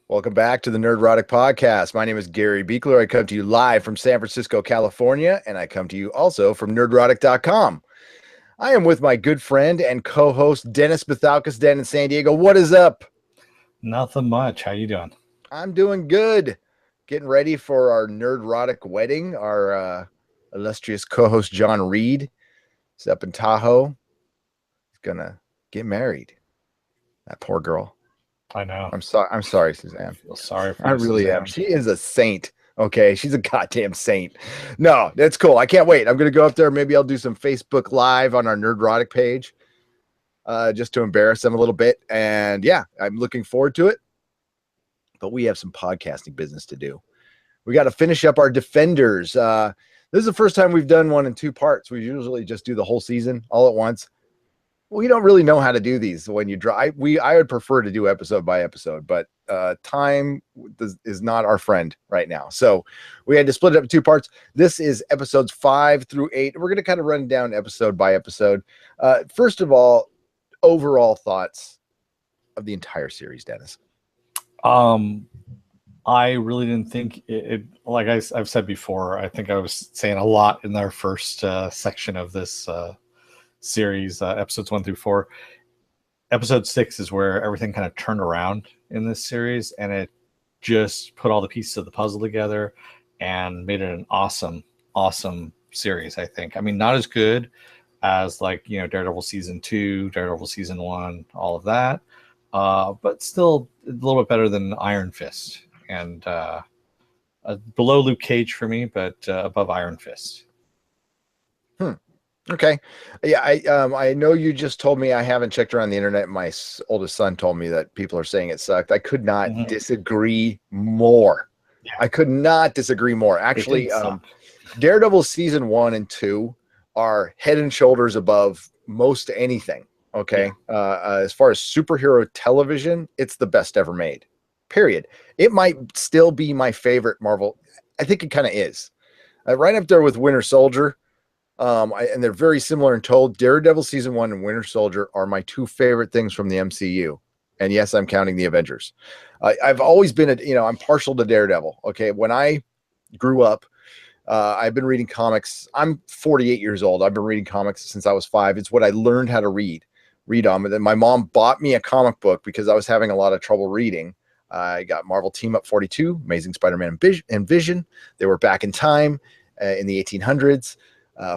Welcome back to the Nerdrotic podcast. My name is Gary Buechler. I come to you live from San Francisco, California, and I come to you also from nerdrotic.com. I am with my good friend and co-host Dennis Bithoulkas, Dan in San Diego. What is up? Nothing much. How you doing? I'm doing good. Getting ready for our Nerdrotic wedding. Our illustrious co-host John Reed is up in Tahoe. He's gonna get married. That poor girl. I know. I'm sorry, Suzanne. I feel sorry for I you, really am. Suzanne. She is a saint. Okay, she's a goddamn saint. No, that's cool. I can't wait. I'm gonna go up there. Maybe I'll do some Facebook Live on our Nerdrotic page, just to embarrass them a little bit. And yeah, I'm looking forward to it. But we have some podcasting business to do. We got to finish up our Defenders. This is the first time we've done one in two parts. We usually just do the whole season all at once. We don't really know how to do these when you drive. I would prefer to do episode by episode, but time is not our friend right now. So we had to split it up in two parts. This is episodes 5 through 8. We're going to kind of run down episode by episode. First of all, overall thoughts of the entire series, Dennis. I really didn't think it like I've said before, I think I was saying a lot in our first section of this series, episodes 1 through 4. Episode 6 is where everything kind of turned around in this series, and it just put all the pieces of the puzzle together and made it an awesome series. I think. I mean, not as good as Daredevil season 2, Daredevil season 1, all of that, but still a little bit better than Iron Fist, and below Luke Cage for me, but above Iron Fist. Okay. Yeah, I know you just told me. I haven't checked around the internet. My oldest son told me that people are saying it sucked. I could not disagree more. Yeah. I could not disagree more. Actually, Daredevil season 1 and 2 are head and shoulders above most anything. Okay. Yeah. As far as superhero television, it's the best ever made. Period. It might still be my favorite Marvel. I think it kind of is. Right up there with Winter Soldier. And they're very similar in tone. Daredevil season 1 and Winter Soldier are my two favorite things from the MCU. And yes, I'm counting the Avengers. I've always been I'm partial to Daredevil. Okay. When I grew up, I've been reading comics. I'm 48 years old. I've been reading comics since I was 5. It's what I learned how to read on. And then my mom bought me a comic book because I was having a lot of trouble reading. I got Marvel Team Up 42, Amazing Spider-Man and Vision. They were back in time in the 1800s.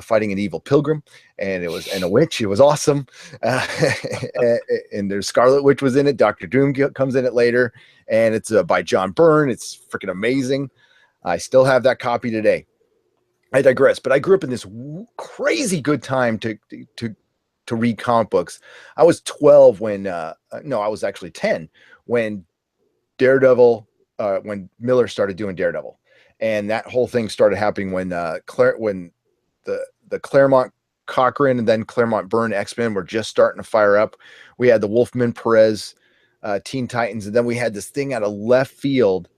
Fighting an evil pilgrim, and a witch. It was awesome. And there's Scarlet Witch was in it. Dr. Doom comes in it later, and it's by John Byrne. It's freaking amazing. I still have that copy today. I digress, but I grew up in this crazy good time to read comic books. I was 12 when I was actually 10 when Daredevil, when Miller started doing Daredevil, and that whole thing started happening when the Claremont Cochran and then Claremont Byrne X-Men were just starting to fire up. We had the Wolfman Perez Teen Titans, and then we had this thing out of left field,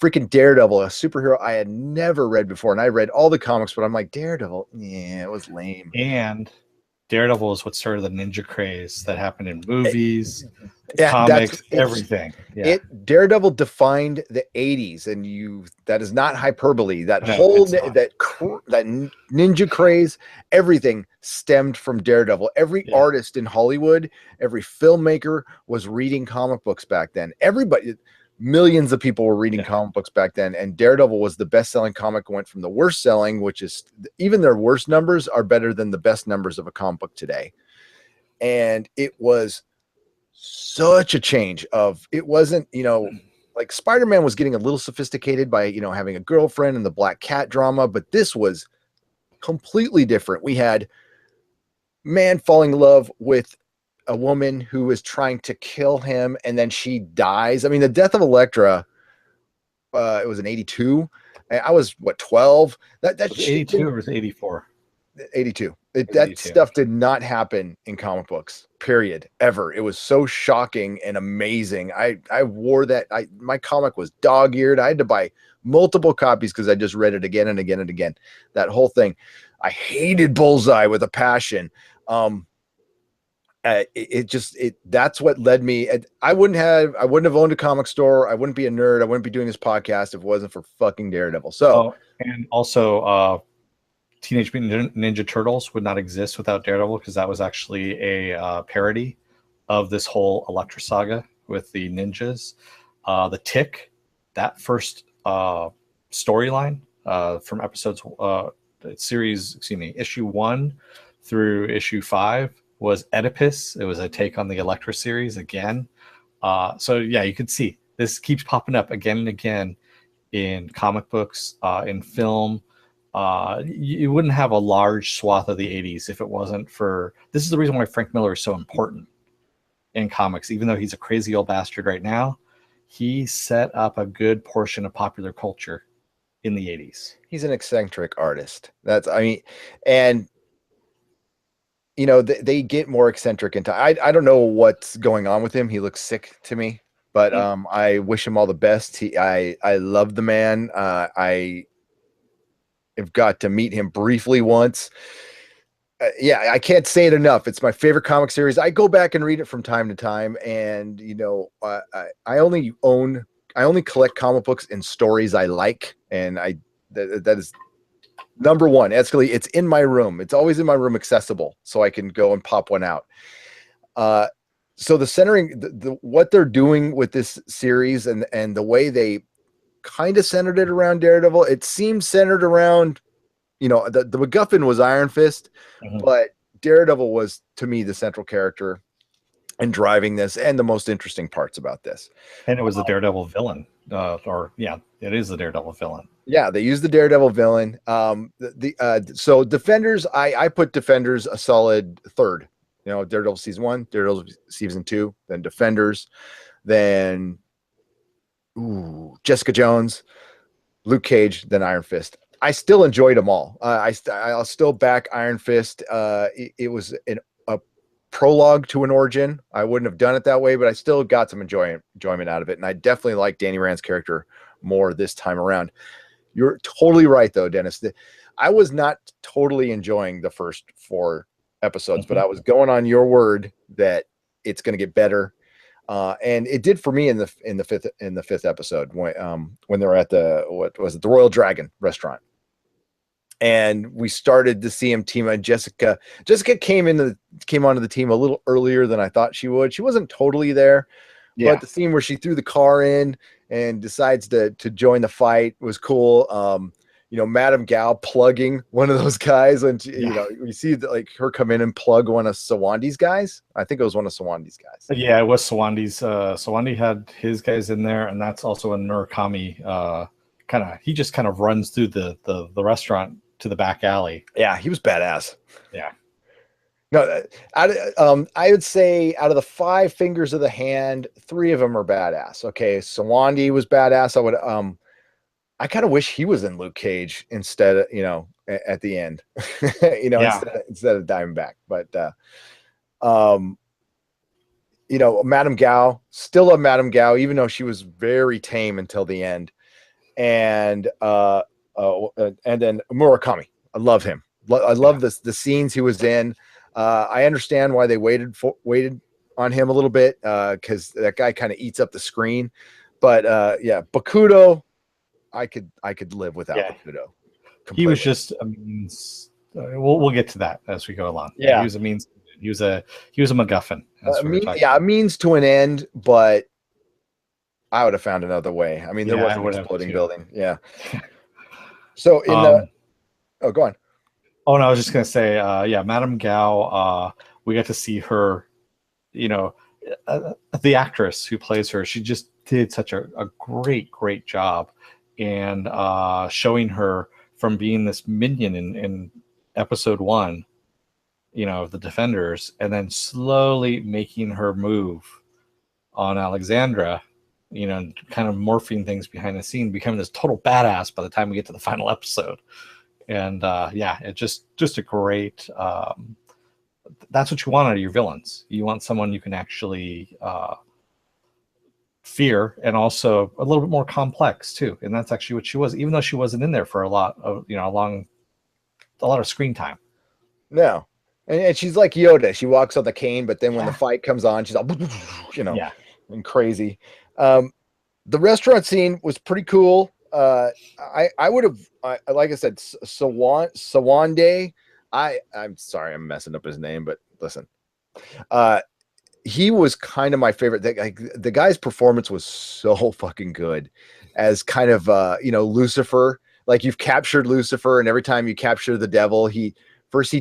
freaking Daredevil, a superhero I had never read before. And I read all the comics, but I'm like, Daredevil, yeah, it was lame. And Daredevil is what started the ninja craze that happened in movies, yeah, comics, everything. Yeah. Daredevil defined the 80s, and that is not hyperbole. That ninja craze, everything stemmed from Daredevil. Every artist in Hollywood, every filmmaker was reading comic books back then. Millions of people were reading comic books back then, and Daredevil was the best-selling comic. Went from the worst selling, which is even their worst numbers are better than the best numbers of a comic book today. And it was such a change it wasn't, like Spider-Man was getting a little sophisticated by, having a girlfriend and the Black Cat drama, but this was completely different. We had man falling in love with a woman who is trying to kill him, and then she dies. I mean, the death of Elektra, it was in 82. I was 12. That was 82 or was 84? 82. That stuff did not happen in comic books, period, ever. It was so shocking and amazing. I wore that. My comic was dog-eared. I had to buy multiple copies because I just read it again and again and again. That whole thing. I hated Bullseye with a passion. That's what led me. I wouldn't have owned a comic store. I wouldn't be a nerd. I wouldn't be doing this podcast if it wasn't for fucking Daredevil. So, and also, Teenage Mutant Ninja Turtles would not exist without Daredevil, because that was actually a parody of this whole Elektra saga with the ninjas. The Tick, that first storyline from issue 1 through issue 5 was Oedipus. It was a take on the Elektra series again. So yeah, you can see this keeps popping up again and again in comic books, in film. You wouldn't have a large swath of the 80s if it wasn't for, this is the reason why Frank Miller is so important in comics. Even though he's a crazy old bastard right now, he set up a good portion of popular culture in the 80s. He's an eccentric artist. And you know, they get more eccentric into, I don't know what's going on with him. He looks sick to me, but I wish him all the best. I love the man. I have got to meet him briefly once. Yeah, I can't say it enough. It's my favorite comic series. I go back and read it from time to time, and you know, I only collect comic books in stories I like, and that is number one. Actually, it's in my room. It's always in my room, accessible, so I can go and pop one out. So the centering, what they're doing with this series, and the way they kind of centered it around Daredevil, it seems centered around, you know, the MacGuffin was Iron Fist, but Daredevil was, to me, the central character and driving this, and the most interesting parts about this. And it was the Daredevil villain, it is the Daredevil villain. Yeah, they used the Daredevil villain. So Defenders, I put Defenders a solid third. You know, Daredevil season 1, Daredevil season 2, then Defenders, then Jessica Jones, Luke Cage, then Iron Fist. I still enjoyed them all. I'll still back Iron Fist. It was a prologue to an origin. I wouldn't have done it that way, but I still got some enjoyment out of it. And I definitely like Danny Rand's character more this time around. You're totally right, though, Dennis. I was not totally enjoying the first 4 episodes, but I was going on your word that it's going to get better. And it did for me in the fifth episode when they were at the Royal Dragon restaurant. And we started to see him team up. Jessica came onto the team a little earlier than I thought she would. She wasn't totally there, but the scene where she threw the car in and decides to join the fight was cool. You know, Madame Gao plugging one of those guys, and you know, you see like her come in and plug one of Sawandi's guys. I think it was one of Sawandi's guys. Yeah, it was Sawandi's. Sawandi had his guys in there, and that's also a Murakami. He just kind of runs through the restaurant to the back alley. Yeah, he was badass. Yeah. No, I would say out of the 5 fingers of the hand, 3 of them are badass. Okay, Sawandi was badass. I kind of wish he was in Luke Cage instead of, you know, at the end, you know, instead of Diamondback. But you know, Madame Gao, still a Madame Gao, even though she was very tame until the end. And then Murakami, I love him. I love the scenes he was in. I understand why they waited on him a little bit, because that guy kind of eats up the screen. But Bakudo, I could live without Bakudo. Completely. He was just a means. We'll get to that as we go along. Yeah, he was a means. He was a MacGuffin. A means to an end, but I would have found another way. I mean, there was an exploding building. Yeah. So go on. Oh no, I was just gonna say, Madame Gao. We got to see her. You know, the actress who plays her. She just did such a great job, and showing her from being this minion in episode 1, you know, of the Defenders, and then slowly making her move on Alexandra, you know, kind of morphing things behind the scene, becoming this total badass by the time we get to the final episode. And it's just a great, that's what you want out of your villains. You want someone you can actually fear, and also a little bit more complex too. And that's actually what she was, even though she wasn't in there for a lot of screen time. No. And she's like Yoda. She walks on the cane, but then when the fight comes on, she's all, and crazy. The restaurant scene was pretty cool. I would have, like I said, Sawande. I'm sorry, I'm messing up his name, but listen, he was kind of my favorite. The guy's performance was so fucking good as kind of Lucifer. Like, you've captured Lucifer, and every time you capture the devil, he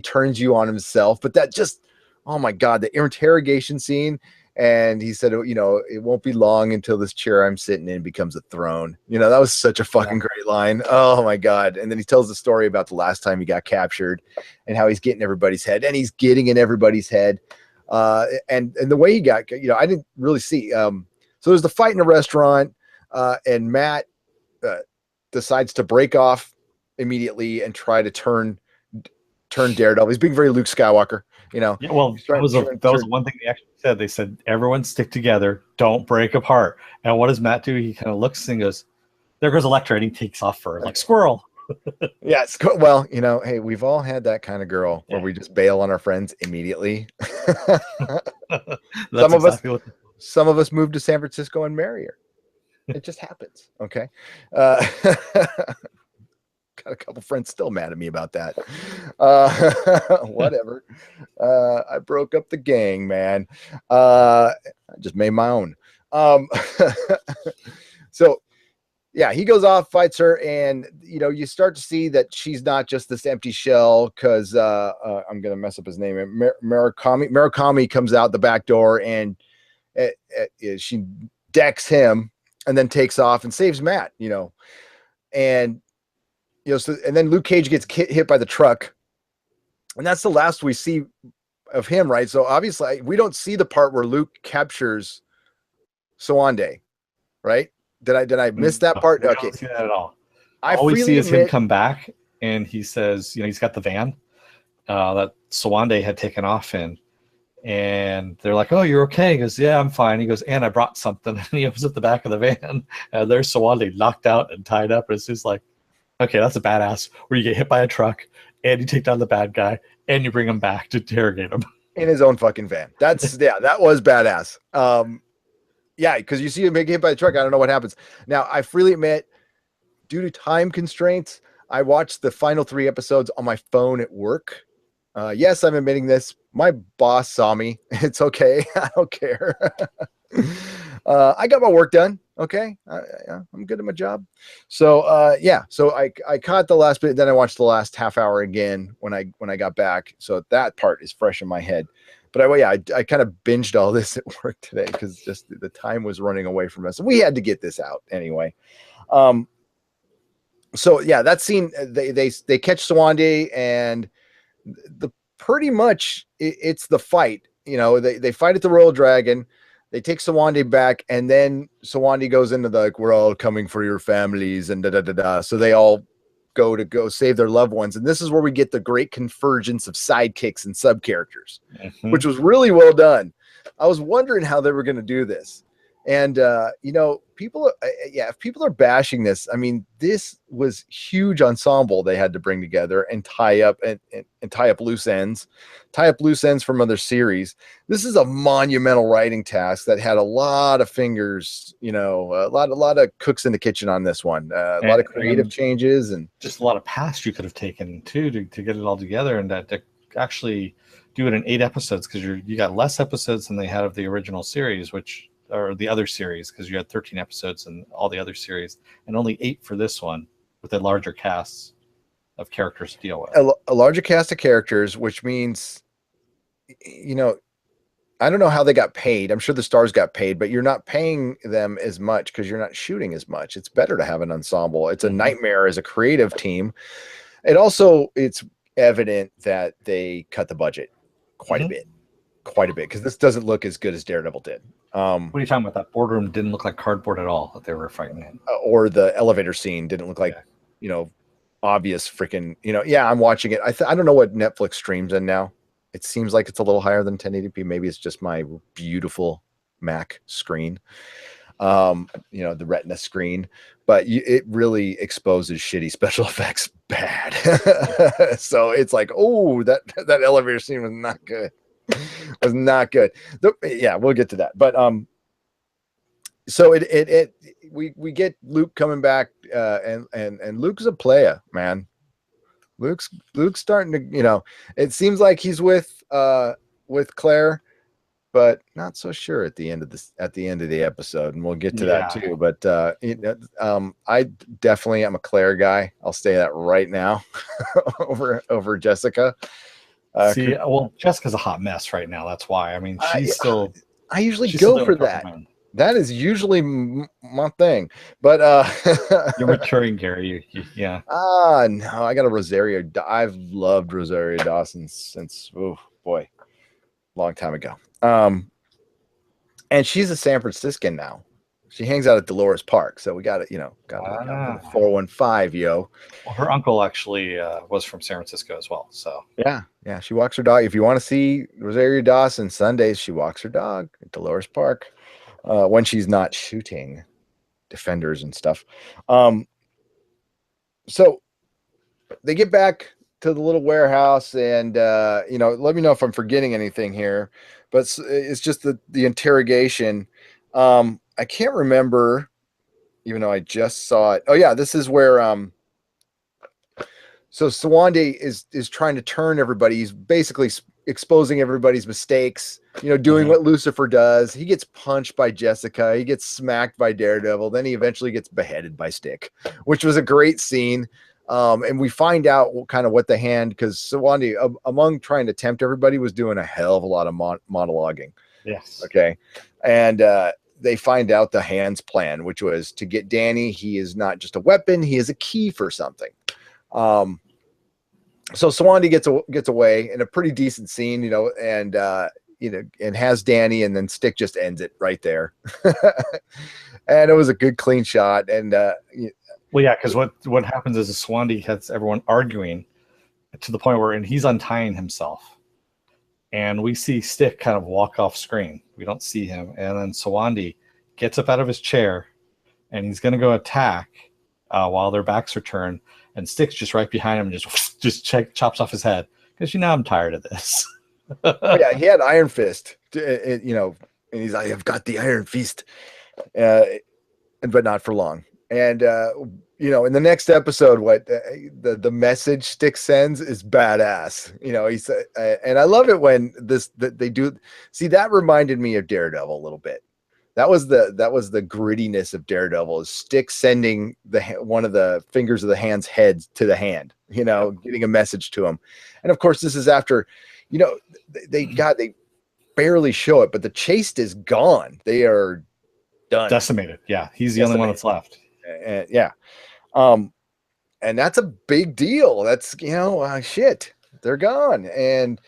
turns you on himself. But that just, oh my God, the interrogation scene. And he said, it won't be long until this chair I'm sitting in becomes a throne. That was such a fucking great line. Oh my God. And then he tells the story about the last time he got captured and how he's getting everybody's head, and he's getting in everybody's head. And the way he got, I didn't really see. So there's the fight in a restaurant, and Matt decides to break off immediately and try to turn Daredevil. He's being very Luke Skywalker, Yeah, well, that was one thing they actually said. They said, everyone stick together, don't break apart. And what does Matt do? He kind of looks and goes, there goes Elektra, and he takes off for like squirrel. Yeah, well, hey, we've all had that kind of girl where we just bail on our friends immediately. Some of us moved to San Francisco and marry her. It just happens. Okay. Got a couple friends still mad at me about that. Whatever. I broke up the gang, man. I just made my own. So yeah, he goes off, fights her, and you start to see that she's not just this empty shell, because I'm gonna mess up his name. Murakami comes out the back door, and she decks him and then takes off and saves Matt. And and then Luke Cage gets hit by the truck, and that's the last we see of him, right? So obviously we don't see the part where Luke captures Sawande, right? Did I miss that part? Okay, don't see that at all. All we see is him come back, and he says, he's got the van that Sawande had taken off in, and they're like, "Oh, you're okay?" He goes, "Yeah, I'm fine." He goes, "And I brought something." And he opens up the back of the van, and there's Sawande knocked out and tied up. And it's just like, okay, that's a badass. Where you get hit by a truck, and you take down the bad guy, and you bring him back to interrogate him in his own fucking van. That's that was badass. Yeah, because you see him get hit by the truck. I don't know what happens. Now, I freely admit, due to time constraints, I watched the final 3 episodes on my phone at work. Yes, I'm admitting this. My boss saw me. It's okay. I don't care. I got my work done. Okay. I'm good at my job. So, so I caught the last bit. Then I watched the last half hour again when I got back. So that part is fresh in my head. But I kind of binged all this at work today because just the time was running away from us. We had to get this out anyway. So yeah, that scene, they catch Sawande, and pretty much it's the fight. They fight at the Royal Dragon. They take Sawande back, and then Sawande goes into we're all coming for your families, and da. So they all go save their loved ones. And this is where we get the great convergence of sidekicks and sub characters, which was really well done. I was wondering how they were going to do this. And, people, if people are bashing this, I mean, this was huge ensemble they had to bring together and tie up and tie up loose ends from other series. This is a monumental writing task that had a lot of fingers, a lot of cooks in the kitchen on this one, a lot of creative changes, and just a lot of paths you could have taken too to get it all together, and to actually do it in 8 episodes, because you got less episodes than they had of the original series, or the other series, because you had 13 episodes in all the other series, and only 8 for this one, with a larger cast of characters to deal with. A larger cast of characters, which means, I don't know how they got paid. I'm sure the stars got paid, but you're not paying them as much because you're not shooting as much. It's better to have an ensemble. It's a nightmare as a creative team. It's evident that they cut the budget quite a bit, because this doesn't look as good as Daredevil did. What are you talking about? That boardroom didn't look like cardboard at all that they were fighting in. Or the elevator scene didn't look like, obvious freaking, I'm watching it. I don't know what Netflix streams in now. It seems like it's a little higher than 1080p. Maybe it's just my beautiful Mac screen. the retina screen, but it really exposes shitty special effects bad. So it's like, oh, that elevator scene was not good. Was not good. Yeah, we'll get to that. But so we get Luke coming back, and Luke's a playa, man. Luke's starting to, it seems like he's with Claire, but not so sure at the end of the episode, and we'll get to that too. But I definitely am a Claire guy. I'll say that right now over Jessica. Jessica's a hot mess right now. That's why. I mean, she's still. I usually go for that. That is usually my thing, but you're maturing, Gary. Yeah. No, I got a Rosario. I've loved Rosario Dawson since, oh boy, long time ago. And she's a San Franciscan now. She hangs out at Dolores Park, so we got it. Got 415, yo. Well, her uncle actually was from San Francisco as well. So yeah, she walks her dog. If you want to see Rosario Dawson Sundays, she walks her dog at Dolores Park. When she's not shooting defenders and stuff. So they get back to the little warehouse, and let me know if I'm forgetting anything here, but it's just the interrogation. I can't remember, even though I just saw it. Oh yeah, this is where so Sawandi is trying to turn everybody. He's basically exposing everybody's mistakes, doing what Lucifer does. He gets punched by Jessica. He gets smacked by Daredevil. Then he eventually gets beheaded by Stick, which was a great scene. And we find out kind of what the hand, because Sawandi, among trying to tempt everybody, was doing a hell of a lot of monologuing. Yes. Okay. And they find out the hand's plan, which was to get Danny. He is not just a weapon. He is a key for something. So Sawandi gets away in a pretty decent scene, and has Danny, and then Stick just ends it right there. And it was a good clean shot. And well, yeah, because what happens is Sawandi has everyone arguing to the point where he's untying himself, and we see Stick kind of walk off screen. We don't see him, and then Sawandi gets up out of his chair, and he's going to go attack while their backs are turned. And Stick's just right behind him and just chops off his head. Because, I'm tired of this. Yeah, he had Iron Fist, and he's like, I've got the Iron Fist, but not for long. And, in the next episode, what the message Stick sends is badass. He said, and I love it when they do. See, that reminded me of Daredevil a little bit. That was the grittiness of Daredevil, is Stick sending one of the fingers of the hand's head to the hand, getting a message to him. And of course, this is after, they barely show it, but the chaste is gone. They are done. Decimated. Yeah. He's the only one that's left. Yeah. And that's a big deal. That's, shit, they're gone. And,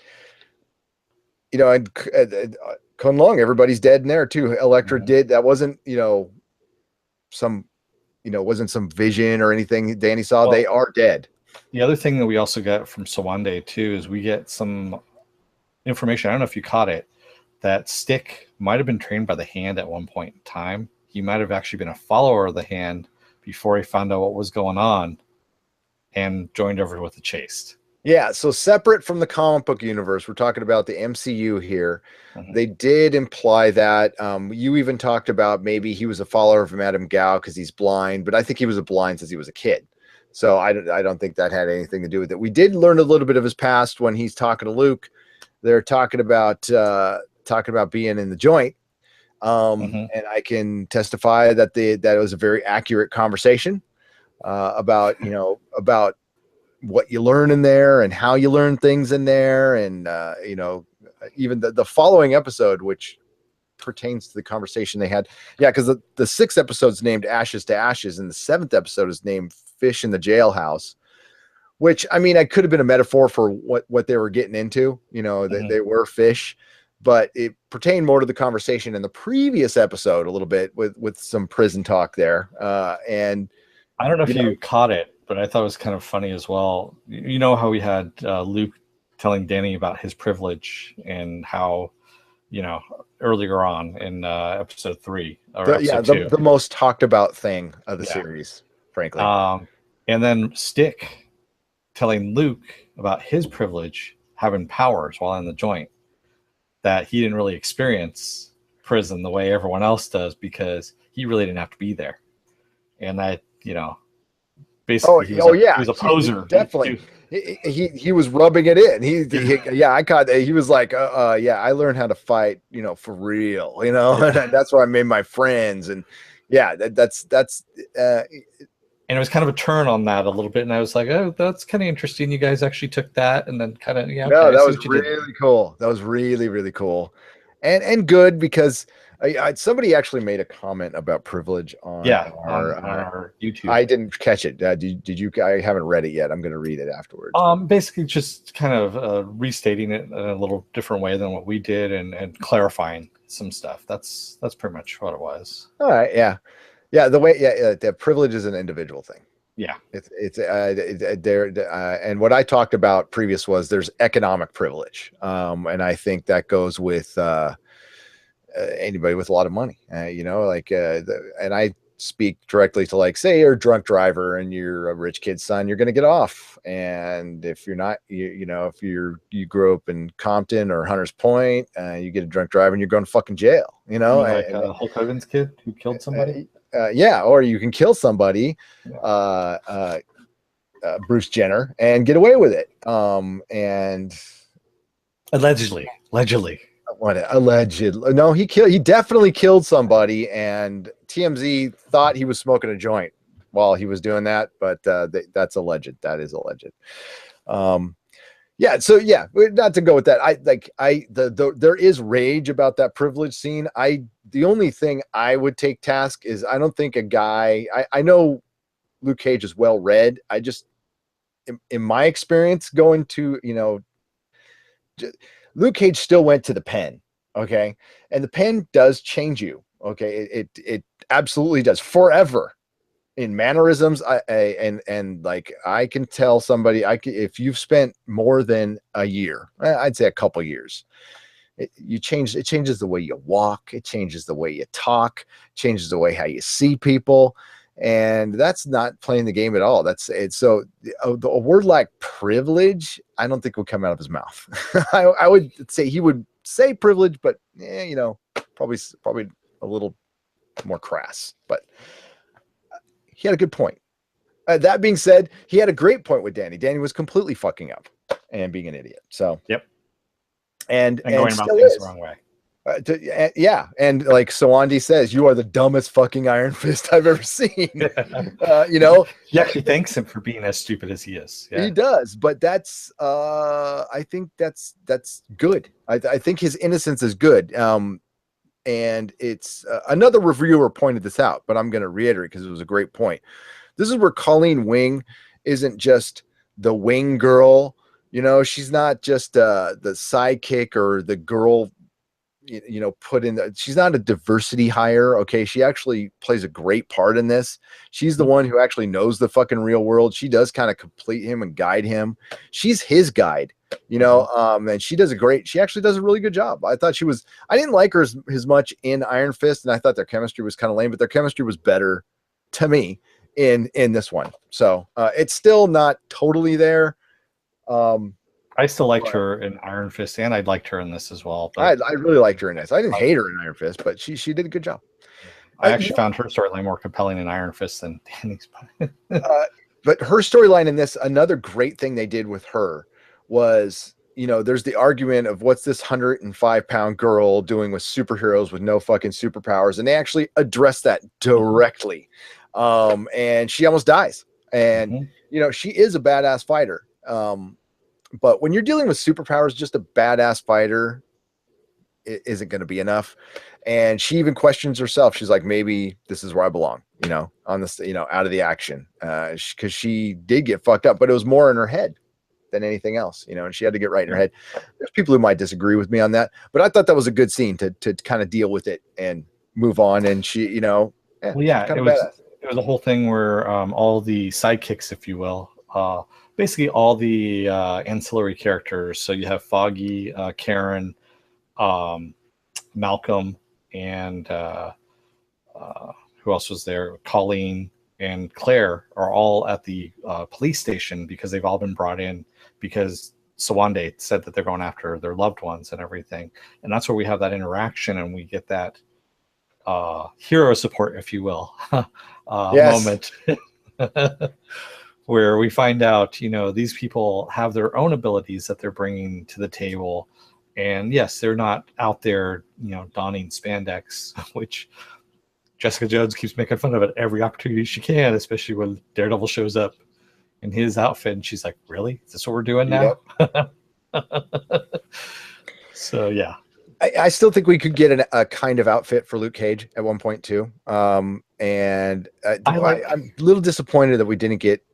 Kunlun, everybody's dead in there too. Elektra did. That wasn't, wasn't some vision or anything Danny saw. They are dead. The other thing that we also got from Sawandi too is we get some information. I don't know if you caught it, that Stick might have been trained by the Hand at one point in time. He might have actually been a follower of the Hand before he found out what was going on and joined over with the Chaste. Yeah, so separate from the comic book universe, we're talking about the MCU here. They did imply that. You even talked about maybe he was a follower of Madame Gao because he's blind, but I think he was blind since he was a kid. So I don't think that had anything to do with it. We did learn a little bit of his past when he's talking to Luke. They're talking about being in the joint. And I can testify that it was a very accurate conversation about what you learn in there and how you learn things in there. And, even the following episode, which pertains to the conversation they had. Yeah. Cause the 6th episode is named Ashes to Ashes. And the 7th episode is named Fish in the Jailhouse, which, I mean, I could have been a metaphor for what they were getting into, they were fish, but it pertained more to the conversation in the previous episode a little bit with some prison talk there. And I don't know if you caught it, but I thought it was kind of funny as well. How we had Luke telling Danny about his privilege and how, earlier on in episode 3 or episode 2. The most talked about thing of the series, frankly. And then Stick telling Luke about his privilege, having powers while in the joint, that he didn't really experience prison the way everyone else does because he really didn't have to be there. And that, basically he was a poser. Definitely. He was rubbing it in. I caught. He was like, I learned how to fight, for real, and that's where I made my friends. And that's and it was kind of a turn on that a little bit, and I was like, oh, that's kind of interesting. You guys actually took that, and then kind of that was really cool. That was really, really cool, and good because somebody actually made a comment about privilege on our YouTube. I didn't catch it. Did you? I haven't read it yet. I'm going to read it afterwards. Basically, just kind of restating it in a little different way than what we did, and clarifying some stuff. That's pretty much what it was. All right. Yeah. Yeah, the privilege is an individual thing. Yeah, it's there. And what I talked about previous was there's economic privilege, and I think that goes with anybody with a lot of money. And I speak directly to, like, say you're a drunk driver and you're a rich kid's son, you're going to get off. And if you're not, if you grew up in Compton or Hunters Point, you get a drunk driver and you're going to fucking jail. Like Hulk Hogan's kid who killed somebody. Or you can kill somebody, Bruce Jenner, and get away with it. And allegedly. No, he definitely killed somebody, and TMZ thought he was smoking a joint while he was doing that, but that's alleged. That is alleged. Not to go with that. There is rage about that privilege scene. The only thing I would take task is I don't think a guy. I know Luke Cage is well read. I just, in my experience, going to Luke Cage still went to the pen, okay, and the pen does change you, okay. It absolutely does, forever. In mannerisms, I can tell somebody, if you've spent more than a year, I'd say a couple years, it changes the way you walk, it changes the way you talk, changes the way how you see people, and that's not playing the game at all. That's it. So a word like privilege, I don't think would come out of his mouth. I would say he would say privilege, but probably a little more crass, but. He had a good point. That being said, he had a great point with Danny. Danny was completely fucking up and being an idiot. So yep, and going about things the wrong way. And like Sawandi says, you are the dumbest fucking Iron Fist I've ever seen. He actually thanks him for being as stupid as he is. Yeah. He does, but that's I think that's good. I think his innocence is good. And it's another reviewer pointed this out, but I'm going to reiterate because it was a great point. This is where Colleen Wing isn't just the wing girl. She's not just the sidekick or the girl, put in. She's not a diversity hire. Okay. She actually plays a great part in this. She's the one who actually knows the fucking real world. She does kind of complete him and guide him. She's his guide. And she actually does a really good job. I didn't like her as much in Iron Fist, and I thought their chemistry was kind of lame, but their chemistry was better to me in this one. So it's still not totally there. I still liked her in Iron Fist, and I liked her in this as well. But I really liked her in this. I didn't hate her in Iron Fist, but she did a good job. I actually found her storyline more compelling in Iron Fist than Danny's. But her storyline in this, another great thing they did with her was, there's the argument of what's this 105-pound girl doing with superheroes with no fucking superpowers, and they actually address that directly. And she almost dies, and she is a badass fighter. But when you're dealing with superpowers, just a badass fighter isn't going to be enough. And she even questions herself. She's like, maybe this is where I belong, on this, out of the action, because she did get fucked up, but it was more in her head than anything else, and she had to get right in her head. There's people who might disagree with me on that, but I thought that was a good scene to kind of deal with it and move on. And she, it was a whole thing where all the sidekicks, if you will, basically all the ancillary characters. So you have Foggy, Karen, Malcolm and who else was there? Colleen and Claire are all at the police station because they've all been brought in because Sawande said that they're going after their loved ones and everything. And that's where we have that interaction and we get that hero support, if you will, moment where we find out, these people have their own abilities that they're bringing to the table. And yes, they're not out there, donning spandex, which Jessica Jones keeps making fun of it every opportunity she can, especially when Daredevil shows up in his outfit. And she's like, really? Is this what we're doing now? Yep. So, yeah. I still think we could get a kind of outfit for Luke Cage at one point, too. And I'm a little disappointed that we didn't get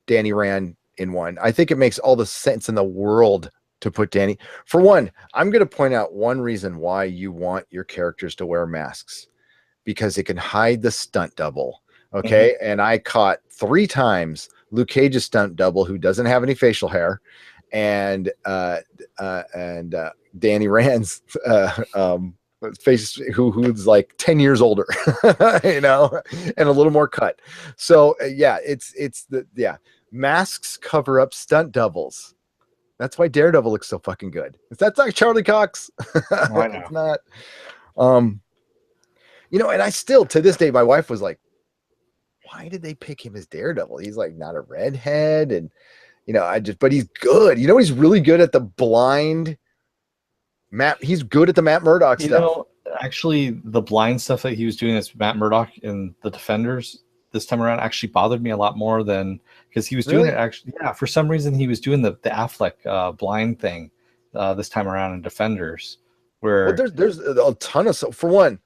Danny Rand in one. I think it makes all the sense in the world to put Danny. For one, I'm going to point out one reason why you want your characters to wear masks. Because it can hide the stunt double. Okay. Mm-hmm. And I caught 3 times Luke Cage's stunt double who doesn't have any facial hair and Danny Rand's face who's like 10 years older, and a little more cut. So masks cover up stunt doubles. That's why Daredevil looks so fucking good. That's like Charlie Cox. I know. It's not. And I still, to this day, my wife was like, why did they pick him as Daredevil? He's like not a redhead. And, but he's good. He's really good at the blind Matt. He's good at the Matt Murdock stuff. Actually, the blind stuff that he was doing as Matt Murdock in the Defenders this time around actually bothered me a lot more than because he was doing it actually. Yeah. For some reason, he was doing the Affleck blind thing this time around in Defenders where there's a ton of stuff. For one,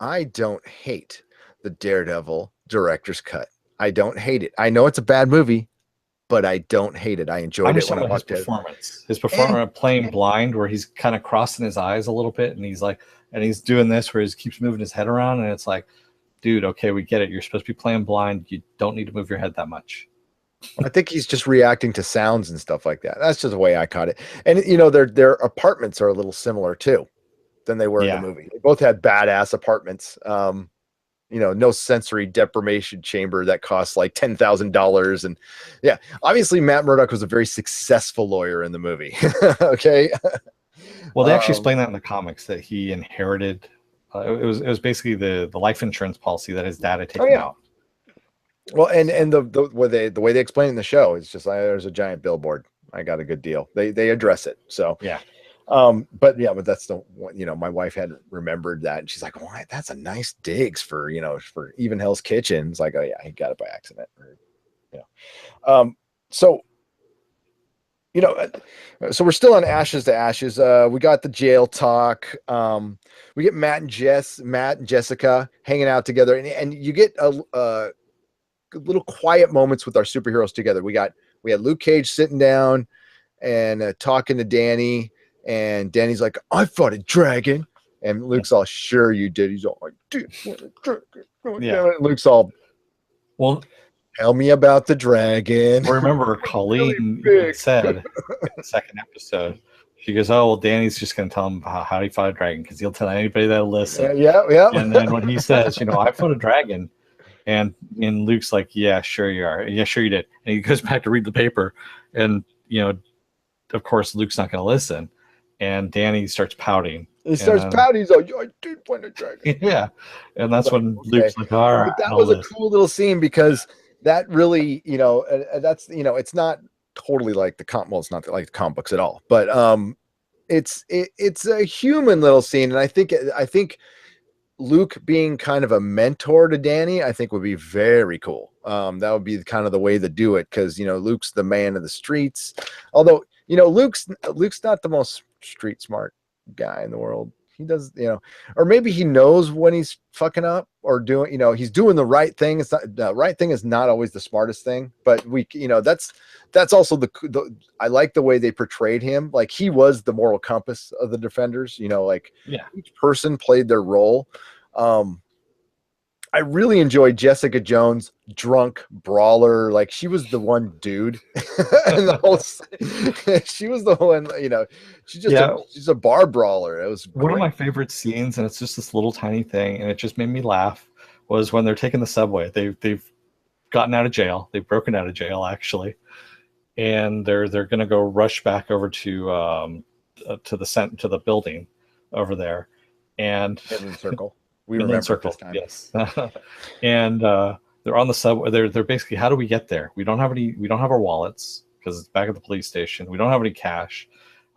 I don't hate the Daredevil director's cut. I don't hate it. I know it's a bad movie, but I don't hate it. I enjoyed it when I watched his performance. His performance playing blind, where he's kind of crossing his eyes a little bit, and he's doing this where he keeps moving his head around, and it's like, dude, okay, we get it. You're supposed to be playing blind. You don't need to move your head that much. I think he's just reacting to sounds and stuff like that. That's just the way I caught it. And their apartments are a little similar too than they were in the movie. They both had badass apartments. No sensory deprivation chamber that costs like $10,000. And obviously Matt Murdock was a very successful lawyer in the movie. Okay. Well, they actually explain that in the comics that he inherited. It was basically the life insurance policy that his dad had taken out. Well, and the way they explain it in the show is just there's a giant billboard. I got a good deal. They address it. So but that's my wife had remembered that and she's like, "Why? That's a nice digs for Even Hell's Kitchen." It's like, "Oh yeah, he got it by accident." So we're still on Ashes to Ashes. We got the jail talk. We get Matt and Jessica hanging out together, and you get a little quiet moments with our superheroes together. We had Luke Cage sitting down and talking to Danny. And Danny's like, "I fought a dragon." And Luke's all, "Sure you did." He's all like, "Dude, Luke's all, "Well, tell me about the dragon." Remember, Colleen really said in the second episode, she goes, "Oh, well, Danny's just going to tell him how he fought a dragon because he'll tell anybody that'll listen." Yeah. And then when he says, "I fought a dragon," and Luke's like, "Yeah, sure you are. Yeah, sure you did." And he goes back to read the paper, and of course, Luke's not going to listen. And Danny starts pouting. He's like, "I did find a dragon." Yeah. And that's when Luke's like, "All right." But that was a cool little scene because that really, that's, it's not totally like it's not like the comic books at all, but it's a human little scene. And I think Luke being kind of a mentor to Danny, I think would be very cool. That would be kind of the way to do it. Cause Luke's the man of the streets, although, Luke's not the most street smart guy in the world. He does, or maybe he knows when he's fucking up or doing, he's doing the right thing. It's not, the right thing is not always the smartest thing, but that's also the I like the way they portrayed him. Like he was the moral compass of the Defenders, each person played their role. I really enjoyed Jessica Jones, drunk brawler. Like she was the one dude, and the whole she was the one. She's a bar brawler. It was one great. of my favorite scenes, and it's just this little tiny thing, and it just made me laugh. Was when they're taking the subway. They've gotten out of jail. They've broken out of jail actually, and they're going to go rush back over to the building over there, and Midland Circle. We Midland remember Circle, this time. yes. And they're on the subway. They're basically, how do we get there? We don't have our wallets because it's back at the police station. We don't have any cash.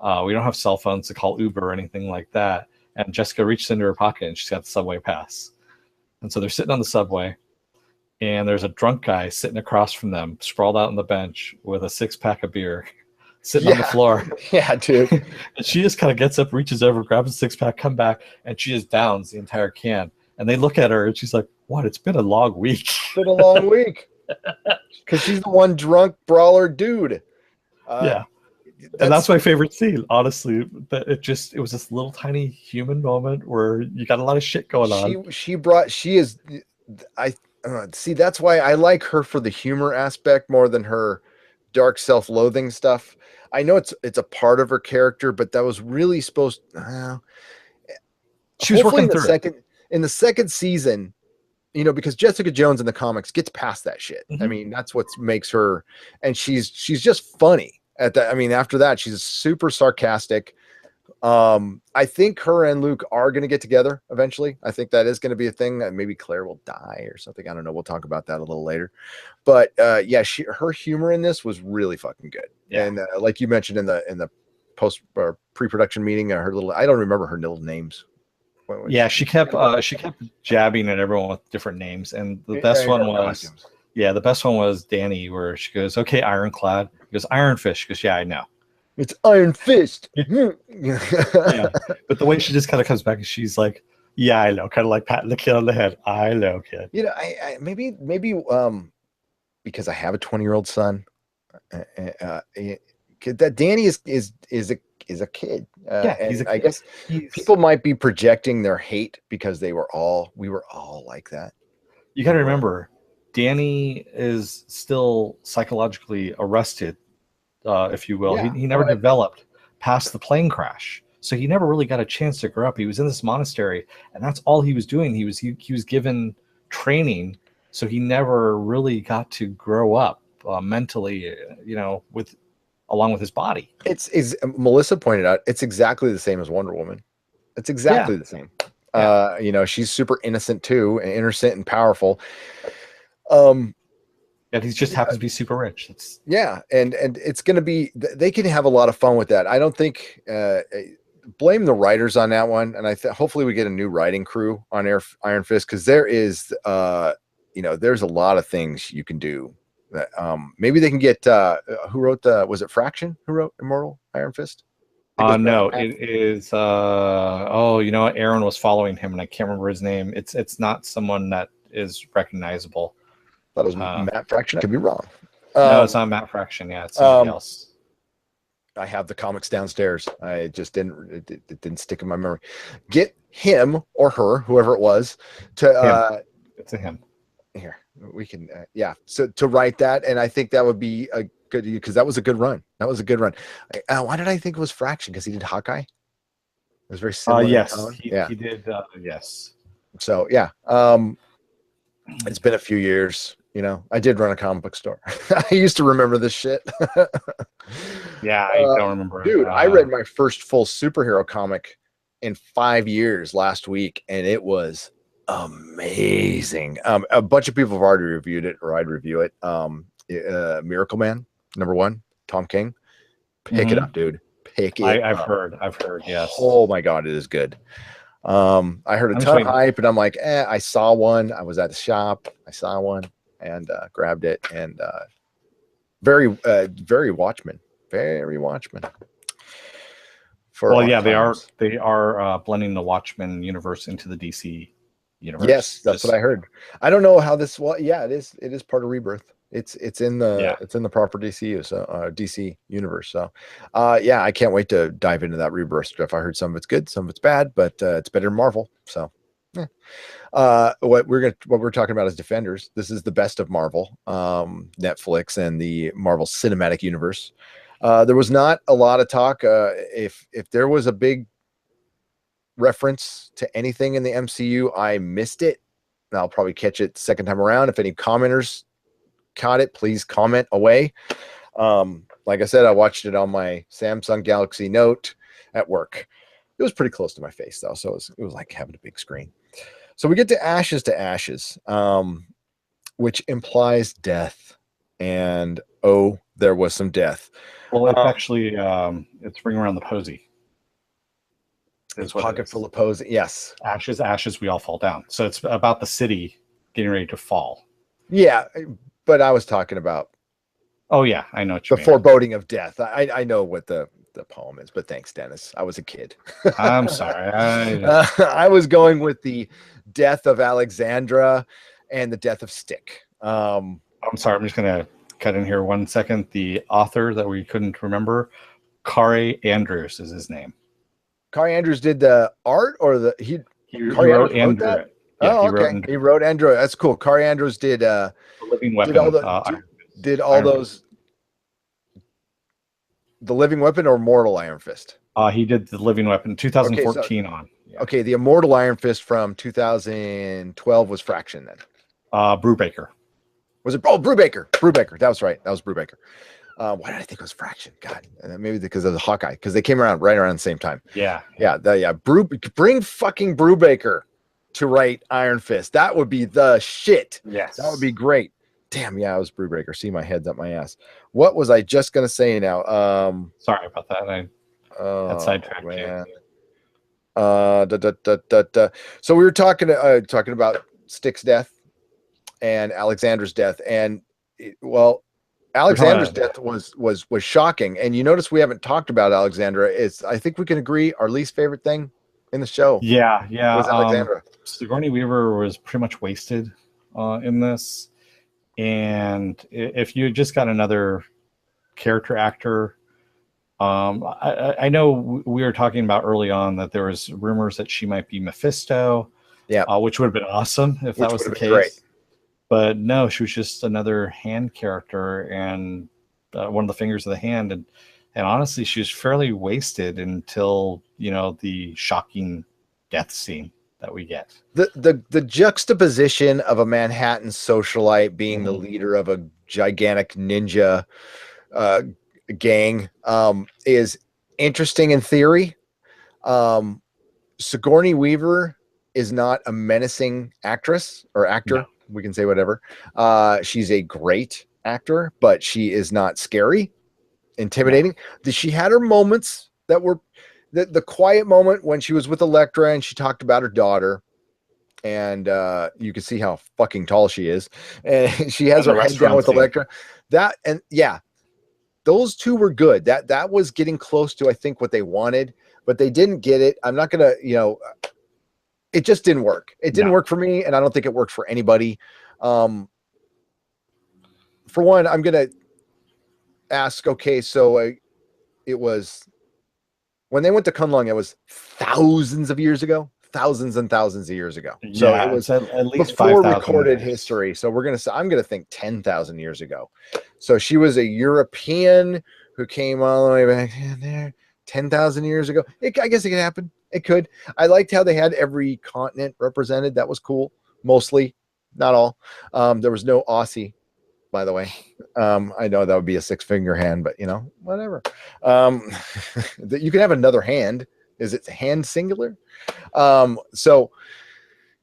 We don't have cell phones to call Uber or anything like that. And Jessica reaches into her pocket and she's got the subway pass. And so they're sitting on the subway, and there's a drunk guy sitting across from them, sprawled out on the bench with a 6-pack of beer, sitting on the floor. Yeah, dude. And she just kind of gets up, reaches over, grabs a 6-pack, come back, and she just downs the entire can. And they look at her, and she's like, "What? It's been a long week." It's been a long week. Because she's the one drunk brawler dude. Yeah. And that's my favorite scene, honestly. It was this little tiny human moment where you got a lot of shit going on. See, that's why I like her for the humor aspect more than her dark self-loathing stuff. I know it's a part of her character, but that was really supposed. She was working through it. In the second season, because Jessica Jones in the comics gets past that shit. Mm-hmm. I mean, that's what makes her, and she's just funny at that. I mean, after that, she's super sarcastic. I think her and Luke are going to get together eventually. I think that is going to be a thing. Maybe Claire will die or something. I don't know. We'll talk about that a little later. But her humor in this was really fucking good. Yeah. And like you mentioned in the post or pre-production meeting, I don't remember her little names. Yeah, she kept jabbing at everyone with different names, and the best one was the best one was Danny, where she goes, "Okay, Ironclad." He goes, "Iron Fist." She goes, "Yeah, I know. It's Iron Fist." Yeah, but the way she just kind of comes back and she's like, "Yeah, I know," kind of like patting the kid on the head. "I know, kid." I maybe because I have a 20-year-old son, that Danny is a kid. He's a kid. I guess people might be projecting their hate because we were all like that. You got to remember, Danny is still psychologically arrested, if you will. Yeah. He never developed past the plane crash, so he never really got a chance to grow up. He was in this monastery, and that's all he was doing. He was given training, so he never really got to grow up mentally, along with his body. It's Melissa pointed out, it's exactly the same as Wonder Woman. It's exactly the same. Yeah. She's super innocent too, and innocent and powerful. And he just happens to be super rich. And it's going to be, they can have a lot of fun with that. I don't think, blame the writers on that one. And hopefully we get a new writing crew on Iron Fist, because there is, there's a lot of things you can do. Maybe they can get who wrote was it Fraction who wrote Immortal Iron Fist? No, it is Aaron was following him and I can't remember his name. It's not someone that is recognizable. That was Matt Fraction. I could be wrong. No, it's not Matt Fraction. Yeah, it's somebody else. I have the comics downstairs. I just it didn't stick in my memory. Get him or her, whoever it was, to it's a him. Here we can so to write that, and I think that would be a good, because that was a good run. Why did I think it was Fraction? Because he did Hawkeye. It was very similar. Yes, he did. Yes. So it's been a few years. I did run a comic book store. I used to remember this shit. Yeah, I don't remember. Dude, I read my first full superhero comic in 5 years last week, and it was amazing. A bunch of people have already reviewed it, or I'd review it. Miracle Man #1, Tom King. Pick it up, dude. Pick it I've up. I've heard, yes. Oh my god, it is good. I heard a ton of hype, and I'm like, I saw one. I was at the shop. I saw one and grabbed it, and very Watchmen. Very Watchmen. They are blending the Watchmen universe into the DC universe. Yes, that's what I heard. I don't know how this. Well, yeah, it is part of Rebirth. It's in the proper DCU, so DC universe. So I can't wait to dive into that Rebirth stuff. I heard some of it's good, some of it's bad, but it's better than Marvel. So What we're talking about is Defenders. This is the best of Marvel, Netflix, and the Marvel Cinematic Universe. There was not a lot of talk. If there was a big reference to anything in the MCU, I missed it. And I'll probably catch it the second time around. If any commenters caught it, please comment away. Like I said, I watched it on my Samsung Galaxy Note at work. It was pretty close to my face though, so it was like having a big screen. So we get to Ashes, which implies death, and oh, there was some death. Well, it's actually it's Ring Around the Posy. It's pocket full of posy. Yes. Ashes, ashes, we all fall down. So it's about the city getting ready to fall. Yeah, but I was talking about. Oh yeah, I know what you mean. The foreboding of death. I know what the poem is, but thanks, Dennis. I was a kid. I'm sorry. I was going with the death of Alexandra and the death of Stick. I'm sorry. I'm just gonna cut in here 1 second. The author that we couldn't remember, Kari Andrews is his name. Kari Andrews did the art, or he wrote Andrew. Yeah, oh, okay. He wrote Andrew. That's cool. Kari Andrews did the Living Weapon. Did all those. The Living Weapon or Mortal Iron Fist? He did the Living Weapon 2014 on. Yeah. Okay, the Immortal Iron Fist from 2012 was Fraction then. Brubaker. Was it? Oh, Brubaker. Brubaker. That was right. That was Brubaker. Why did I think it was Fraction? God, maybe because of the Hawkeye, because they came around right around the same time. Yeah. Bring fucking Brubaker to write Iron Fist. That would be the shit. Yes. That would be great. Damn, yeah, I was Brubaker. See, my head's up my ass. What was I just gonna say now? Sorry about that. I got sidetracked. Man. So we were talking about Stick's death and Alexander's death, and Alexander's death was shocking. And you notice we haven't talked about Alexandra. I think we can agree our least favorite thing in the show. Yeah. Was Alexandra. Sigourney Weaver was pretty much wasted in this. And if you just got another character actor, I know we were talking about early on that there was rumors that she might be Mephisto, which would have been awesome if that was the case. Great. But no, she was just another hand character and one of the fingers of the hand, and honestly, she was fairly wasted until the shocking death scene that we get. The juxtaposition of a Manhattan socialite being the leader of a gigantic ninja gang is interesting in theory. Sigourney Weaver is not a menacing actress or actor. No. We can say whatever. She's a great actor, but she is not scary, intimidating. No. She had her moments that were the quiet moment when she was with Elektra and she talked about her daughter, and you can see how fucking tall she is, and she has her head down with Elektra. Those two were good. That was getting close to, I think, what they wanted, but they didn't get it. I'm not gonna, it just didn't work. It didn't work for me, and I don't think it worked for anybody. For one, I'm gonna ask. Okay, so it was when they went to Kunlun. It was thousands of years ago, thousands and thousands of years ago. So it was at least before recorded history. So I'm gonna think 10,000 years ago. So she was a European who came all the way back there 10,000 years ago. I guess it could happen. It could. I liked how they had every continent represented. That was cool. Mostly, not all. There was no Aussie, by the way. I know that would be a 6-finger hand, but whatever. You can have another hand. Is it hand singular? So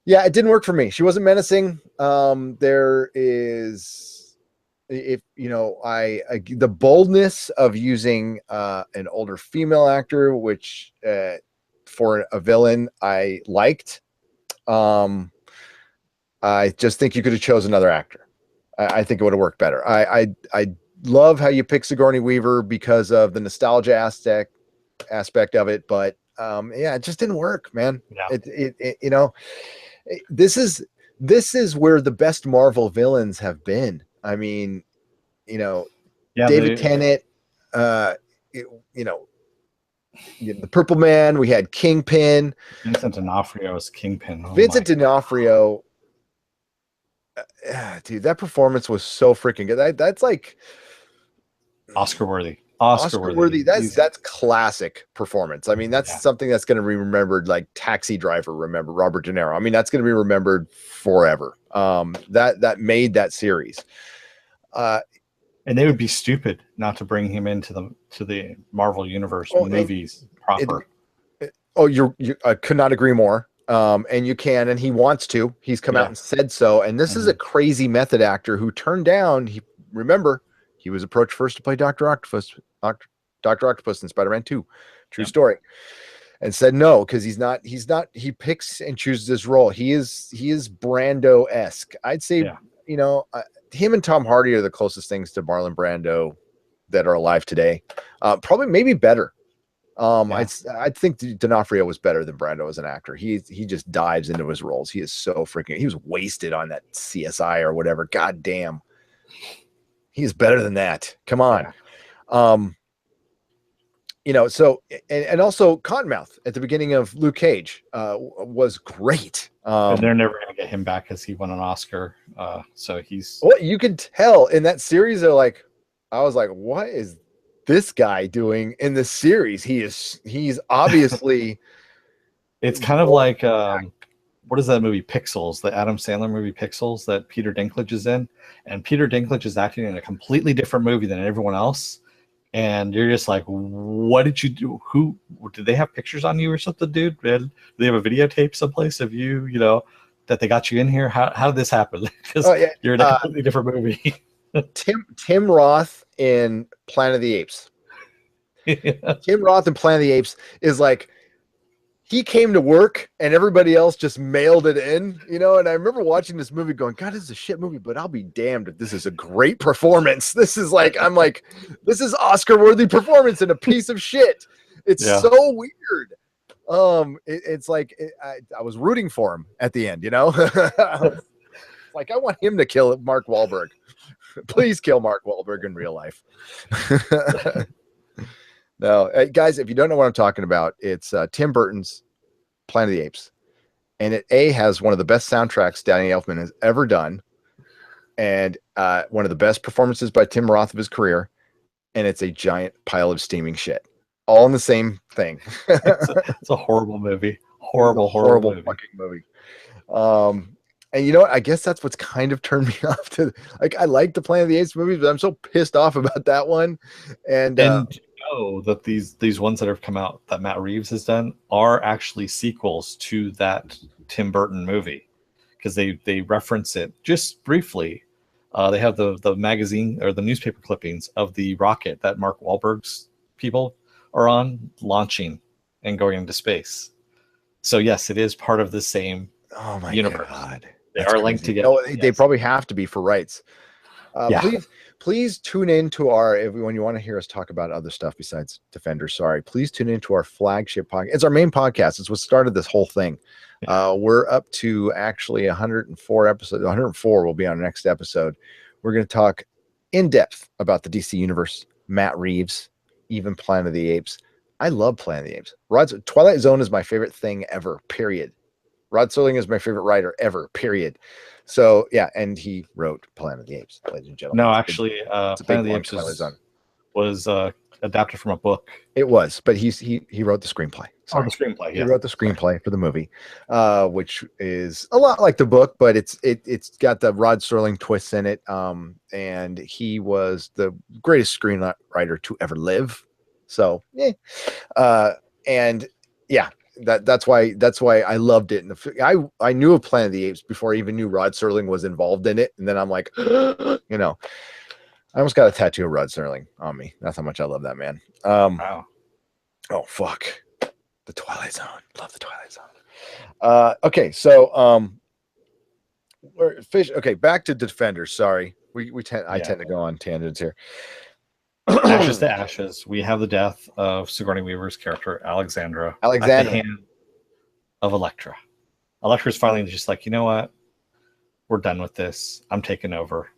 yeah, it didn't work for me. She wasn't menacing. There is, the boldness of using an older female actor, which for a villain I liked. I just think you could have chosen another actor. I think it would have worked better. I love how you pick Sigourney Weaver because of the nostalgia aspect of it, but it just didn't work, man. Yeah. This is where the best Marvel villains have been. I mean, David Tennant, the Purple Man. We had Kingpin. Vincent D'Onofrio as Kingpin. Oh Vincent D'Onofrio, dude, that performance was so freaking good. That's like Oscar worthy. That's classic performance. I mean, that's something that's going to be remembered, like Taxi Driver. Remember Robert De Niro. I mean, that's going to be remembered forever. That made that series. And they would be stupid not to bring him into the Marvel Universe movies proper. I could not agree more. And you can, and he wants to. He's come out and said so. And this is a crazy method actor who turned down. He was approached first to play Dr. Octopus in Spider-Man 2. True story. And said no, because he picks and chooses his role. He is Brando-esque. I'd say, him and Tom Hardy are the closest things to Marlon Brando that are alive today. Probably maybe better. I think D'Onofrio was better than Brando as an actor. He just dives into his roles. He is so freaking, he was wasted on that CSI or whatever. God damn. He's better than that. Come on. So, and also Cottonmouth at the beginning of Luke Cage was great. And they're never going to get him back because he won an Oscar. So he's. Well, you can tell in that series, I was like, what is this guy doing in this series? He's obviously. It's kind of like, what is that movie, Pixels, the Adam Sandler movie Pixels that Peter Dinklage is in? And Peter Dinklage is acting in a completely different movie than everyone else. And you're just like, what did you do? Who did they have pictures on you or something, dude? Do they have a videotape someplace of you, that they got you in here? How did this happen? Because you're in a completely different movie. Tim Roth in Planet of the Apes. Tim Roth in Planet of the Apes is like, he came to work and everybody else just mailed it in, and I remember watching this movie going, God, this is a shit movie, but I'll be damned if this is a great performance. This is this is Oscar-worthy performance in a piece of shit. It's so weird. It's like, I was rooting for him at the end, like, I want him to kill Mark Wahlberg. Please kill Mark Wahlberg in real life. No, guys, if you don't know what I'm talking about, it's Tim Burton's Planet of the Apes. And it has one of the best soundtracks Danny Elfman has ever done. And one of the best performances by Tim Roth of his career. And it's a giant pile of steaming shit. All in the same thing. It's a horrible movie. Horrible movie. Fucking movie. And you know what? I guess that's what's kind of turned me off to, I like the Planet of the Apes movies, but I'm so pissed off about that one. And that these ones that have come out that Matt Reeves has done are actually sequels to that Tim Burton movie, because they reference it just briefly. They have the magazine or the newspaper clippings of the rocket that Mark Wahlberg's people are on, launching and going into space. So yes, it is part of the same universe. God. They are linked together. They probably have to be for rights. Please tune in to when you want to hear us talk about other stuff besides Defenders. Please tune into our flagship podcast. It's our main podcast. It's what started this whole thing. We're up to actually 104 episodes. 104 will be our next episode. We're going to talk in depth about the DC universe, Matt Reeves, even Planet of the Apes. I love Planet of the Apes. Twilight Zone is my favorite thing ever, period. Rod Serling is my favorite writer ever, period. So, and he wrote Planet of the Apes, ladies and gentlemen. No, actually, Planet of the Apes was adapted from a book. It was, but he wrote the screenplay. The screenplay, He wrote the screenplay for the movie, which is a lot like the book, but it's got the Rod Serling twists in it. And he was the greatest screenwriter to ever live. So, that's why I loved it. And I knew of Planet of the Apes before I even knew Rod Serling was involved in it. And then I'm like, I almost got a tattoo of Rod Serling on me. That's how much I love that man. Wow. Oh fuck, the Twilight Zone. Love the Twilight Zone. Okay, so Okay, back to Defenders. Sorry, I tend to go on tangents here. Ashes to ashes. We have the death of Sigourney Weaver's character, Alexandra. At the hand of Elektra. Elektra's finally just like, you know what? We're done with this. I'm taking over.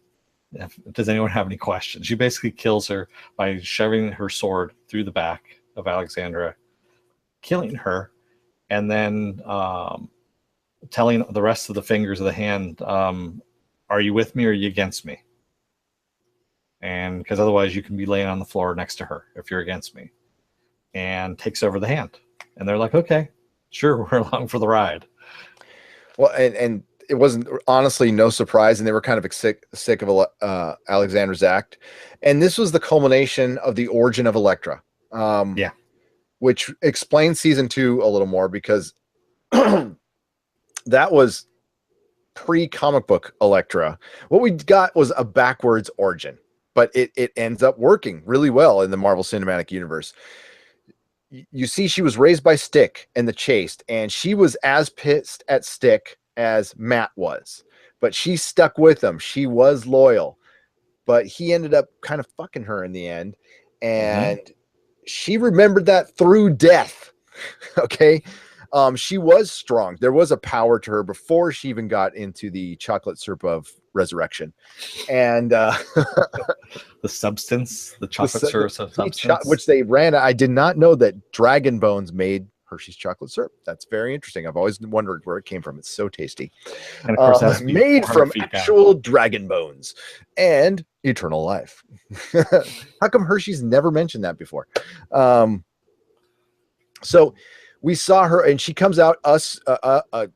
Does anyone have any questions? She basically kills her by shoving her sword through the back of Alexandra killing her, and then telling the rest of the fingers of the hand, are you with me or are you against me? And because otherwise you can be laying on the floor next to her if you're against me. And takes over the hand. And they're like, okay, sure, we're along for the ride. Well, and it wasn't, honestly, no surprise, and they were kind of sick of Alexander's act. And this was the culmination of the origin of Elektra. Which explains season 2 a little more, because that was pre-comic book Elektra. What we got was a backwards origin, but it ends up working really well in the Marvel Cinematic Universe. You see, she was raised by Stick and the Chaste, and she was as pissed at Stick as Matt was, but she stuck with him. She was loyal, but he ended up kind of fucking her in the end, and she remembered that through death. Okay. She was strong. There was a power to her before she even got into the chocolate syrup of resurrection. And the substance, the chocolate syrup substance, which they ran. I did not know that Dragon Bones made Hershey's chocolate syrup. That's very interesting. I've always wondered where it came from. It's so tasty. And of course, that's made from actual dragon bones and eternal life. How come Hershey's never mentioned that before? So we saw her, and she comes out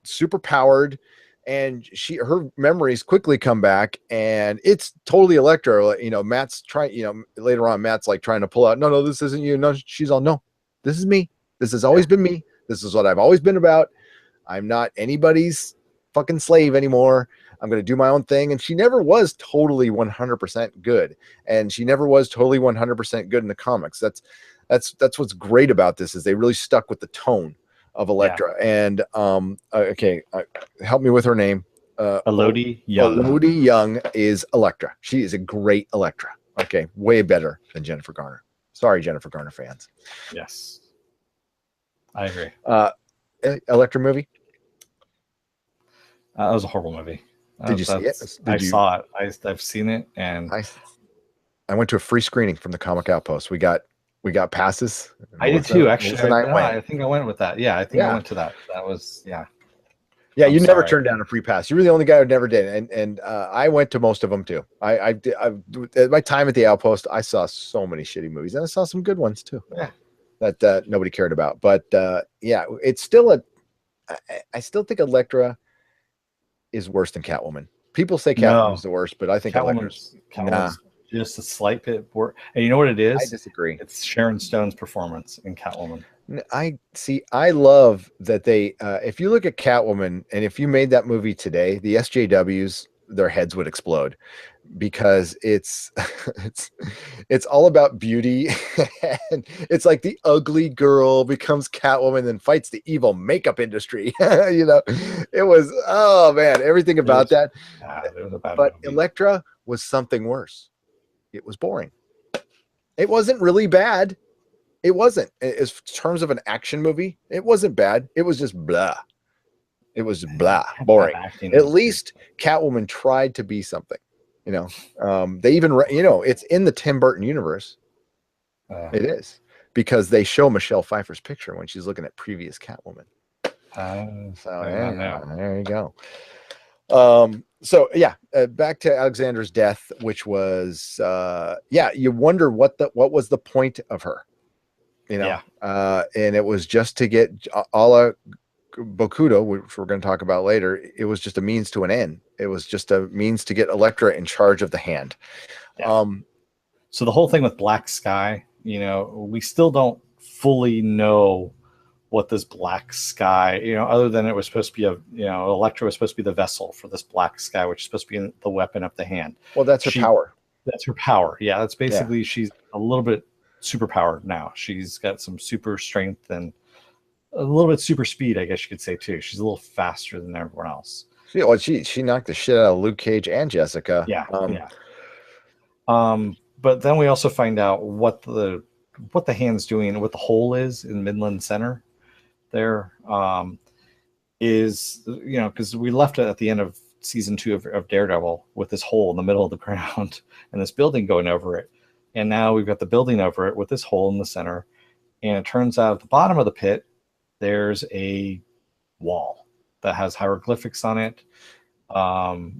super powered, and her memories quickly come back, and it's totally Elektra. You know, Matt's trying, later on, Matt's like trying to pull out, no, this isn't you. No, she's all, no, this is me. This has always been me. This is what I've always been about. I'm not anybody's fucking slave anymore. I'm going to do my own thing. And she never was totally 100% good. And she never was totally 100% good in the comics. That's what's great about this, is they really stuck with the tone of Elektra. And help me with her name. Elodie Young. Elodie Young is Elektra. She is a great Elektra. Okay, way better than Jennifer Garner. Sorry, Jennifer Garner fans. Yes, I agree. Elektra movie? That was a horrible movie. Did you see it? Saw it. I've seen it, and I went to a free screening from the Comic Outpost. We got passes. I did too, actually. I think I went with that. Yeah, I think I went to that. That was Yeah, you never turned down a free pass. You were the only guy who never did. And I went to most of them too. At my time at the Outpost, I saw so many shitty movies, and I saw some good ones too. Yeah. That nobody cared about. But it's still I still think Elektra is worse than Catwoman. People say Catwoman's the worst, but I think Elektra's just a slight bit worse. And you know what it is? I disagree. It's Sharon Stone's performance in Catwoman. I love that they if you look at Catwoman, and if you made that movie today, the SJWs, their heads would explode, because it's all about beauty. And it's like the ugly girl becomes Catwoman and fights the evil makeup industry. It was, oh man, everything about that. But Elektra was something worse. It was boring. It wasn't really bad. It wasn't. As terms of an action movie, it wasn't bad. It was just blah. It was blah, boring. At least Catwoman tried to be something. They even, it's in the Tim Burton universe. It is, because they show Michelle Pfeiffer's picture when she's looking at previous Catwoman. There you go. Back to Alexander's death, which was, you wonder what was the point of her, and it was just to get a la Bokuto, which we're going to talk about later. It was just a means to an end. It was just a means to get Elektra in charge of the hand. Yeah. So the whole thing with Black Sky, we still don't fully know what this Black Sky, other than it was supposed to be Elektra was supposed to be the vessel for this Black Sky, which is supposed to be the weapon of the hand. Well, that's her power. That's her power. Yeah, that's basically, she's a little bit super powered now. She's got some super strength and a little bit super speed, I guess you could say too. She's a little faster than everyone else. She knocked the shit out of Luke Cage and Jessica. But then we also find out what the hand's doing, what the hole is in Midland Center. There is, because we left it at the end of season 2 of Daredevil with this hole in the middle of the ground and this building going over it, and now we've got the building over it with this hole in the center. And it turns out at the bottom of the pit there's a wall that has hieroglyphics on it,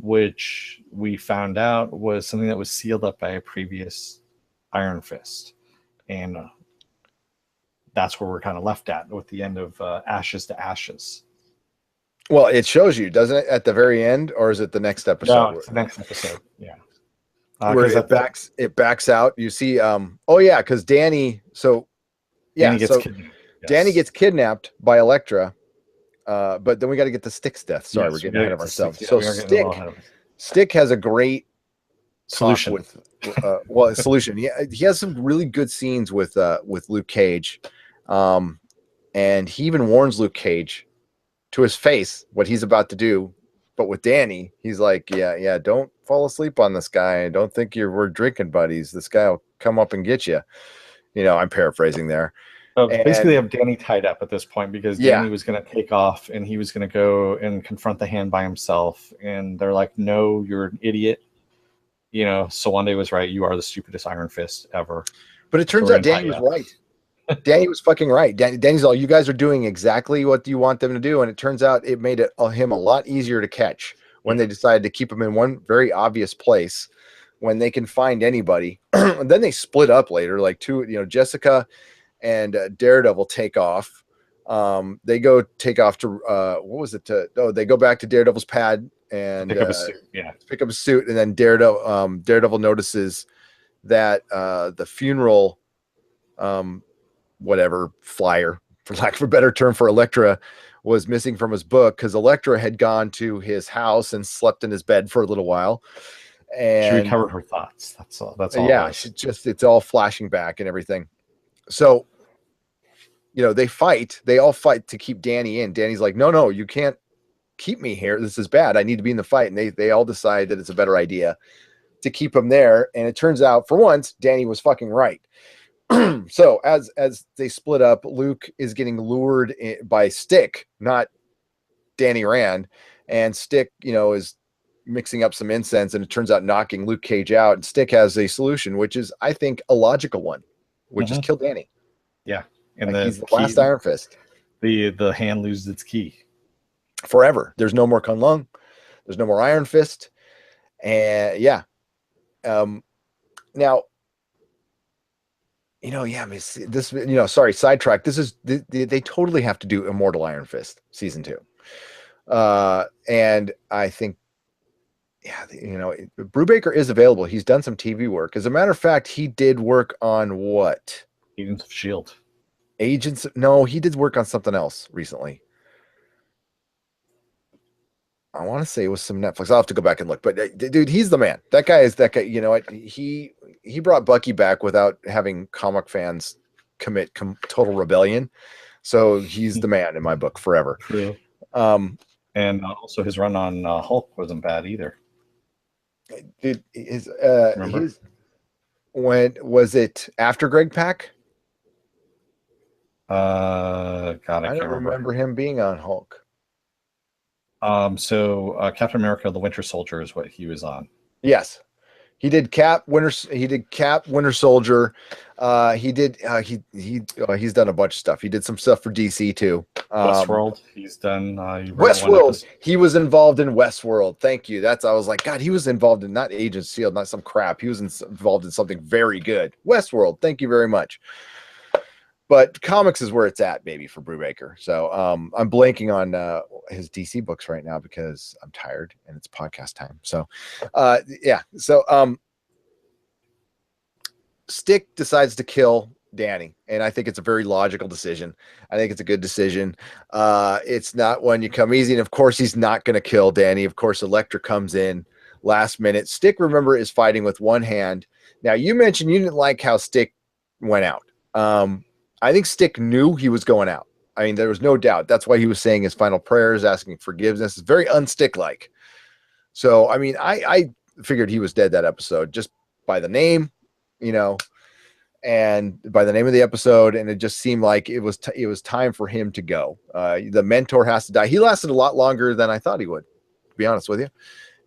which we found out was something that was sealed up by a previous Iron Fist. And that's where we're kind of left at with the end of Ashes to Ashes. Well, it shows you, doesn't it, at the very end, or is it the next episode? No, it's the next episode. Yeah. Where it backs out. You see, oh yeah, because Danny. So yeah, Danny gets kidnapped. Yes. Danny gets kidnapped by Elektra. But then we got to get to Stick's death. Sorry, we're getting ahead of ourselves. So Stick has a great solution with solution. He has some really good scenes with Luke Cage, and he even warns Luke Cage to his face what he's about to do. But with Danny, he's like, yeah, don't fall asleep on this guy. Don't think we're drinking buddies. This guy will come up and get you. I'm paraphrasing there. Basically, they have Danny tied up at this point because Danny was going to take off and he was going to go and confront the Hand by himself. And they're like, no, you're an idiot. Sawande was right. You are the stupidest Iron Fist ever. But it turns out Danny was right. Danny was fucking right. Danny's all, you guys are doing exactly what you want them to do. And it turns out it made him a lot easier to catch when they decided to keep him in one very obvious place when they can find anybody. And then they split up later, like Jessica and Daredevil take off. They go take off to what was it? They go back to Daredevil's pad and pick up a suit. And then Daredevil notices that the funeral, whatever flyer, for lack of a better term, for Elektra was missing from his book because Elektra had gone to his house and slept in his bed for a little while. And she recovered her thoughts. That's all. Yeah, it's all flashing back and everything. So, they fight. They all fight to keep Danny in. Danny's like, no, you can't keep me here. This is bad. I need to be in the fight. And they all decide that it's a better idea to keep him there. And it turns out, for once, Danny was fucking right. So as they split up, Luke is getting lured by Stick, not Danny Rand. And Stick, is mixing up some incense, and it turns out knocking Luke Cage out. And Stick has a solution, which is, I think, a logical one, which is kill Danny. Yeah. And he's the last Iron Fist. The Hand loses its key. Forever. There's no more Kunlun. There's no more Iron Fist. And yeah. Now, this, sorry, sidetrack. This is, they totally have to do Immortal Iron Fist season 2. And I think, Brubaker is available. He's done some TV work. As a matter of fact, he did work on what? Agents of S.H.I.E.L.D. No, he did work on something else recently. I want to say it was some Netflix. I'll have to go back and look. But dude, he's the man. That guy is that guy. You know what? He brought Bucky back without having comic fans commit total rebellion. So he's the man in my book forever. True. And also his run on Hulk wasn't bad either. Dude, when was it after Greg Pak? God, I don't remember him being on Hulk. So Captain America: The Winter Soldier is what he was on. Yes, he did Cap Winter Soldier. He's done a bunch of stuff. He did some stuff for DC too. Westworld. He's done Westworld. He was involved in Westworld. Thank you. I was like, God, he was involved in not Agents of S.H.I.E.L.D., not some crap. He was involved in something very good. Westworld. Thank you very much. But comics is where it's at, baby, for Brubaker. So I'm blanking on his DC books right now because I'm tired and it's podcast time. So yeah. So Stick decides to kill Danny, and I think it's a very logical decision. I think it's a good decision. It's not one you come easy, and of course he's not going to kill Danny. Of course, Elektra comes in last minute. Stick, remember, is fighting with one hand. Now, you mentioned you didn't like how Stick went out. I think Stick knew he was going out. I mean, there was no doubt. That's why he was saying his final prayers, asking forgiveness. It's very unstick-like. So, I mean, I figured he was dead that episode just by the name, and by the name of the episode. And it just seemed like it was time for him to go. The mentor has to die. He lasted a lot longer than I thought he would, to be honest with you.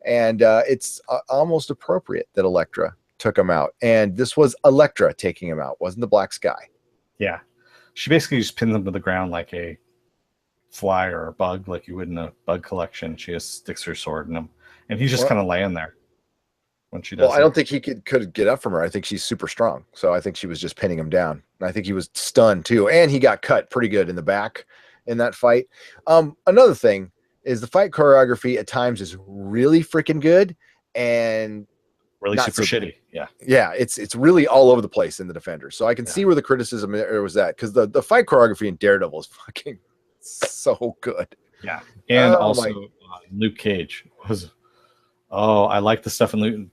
And it's almost appropriate that Elektra took him out. And this was Elektra taking him out. Wasn't the Black Sky. Yeah. She basically just pinned him to the ground like a fly or a bug like you would in a bug collection. She just sticks her sword in him, and he's just Well, kind of laying there when she does. Well, I don't think he could get up from her. I think she's super strong, so I think she was just pinning him down. And I think he was stunned too, and he got cut pretty good in the back in that fight. Another thing is the fight choreography at times is really freaking good and really not super so shitty. good. Yeah, it's really all over the place in the Defenders. So I can see where the criticism there was that, because the fight choreography in Daredevil is fucking so good. Yeah, and also Luke Cage was. Oh, I like the stuff in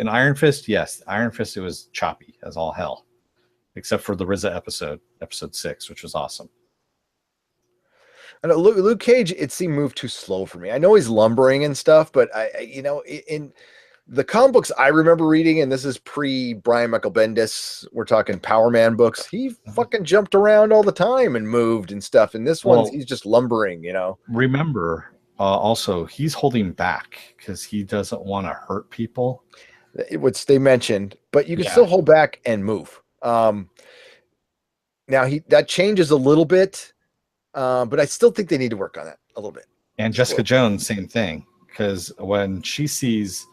Iron Fist. Yes, Iron Fist, it was choppy as all hell, except for the RZA episode 6, which was awesome. I know Luke Cage, it seemed moved too slow for me. I know he's lumbering and stuff, but in the comic books I remember reading, and this is pre Brian Michael Bendis, we're talking Power Man books, he fucking jumped around all the time and moved and stuff. And this one, he's just lumbering, Remember, also, he's holding back because he doesn't want to hurt people. Which they mentioned, but you can still hold back and move. Now that changes a little bit, but I still think they need to work on that a little bit. And Jessica Jones, same thing, because when she sees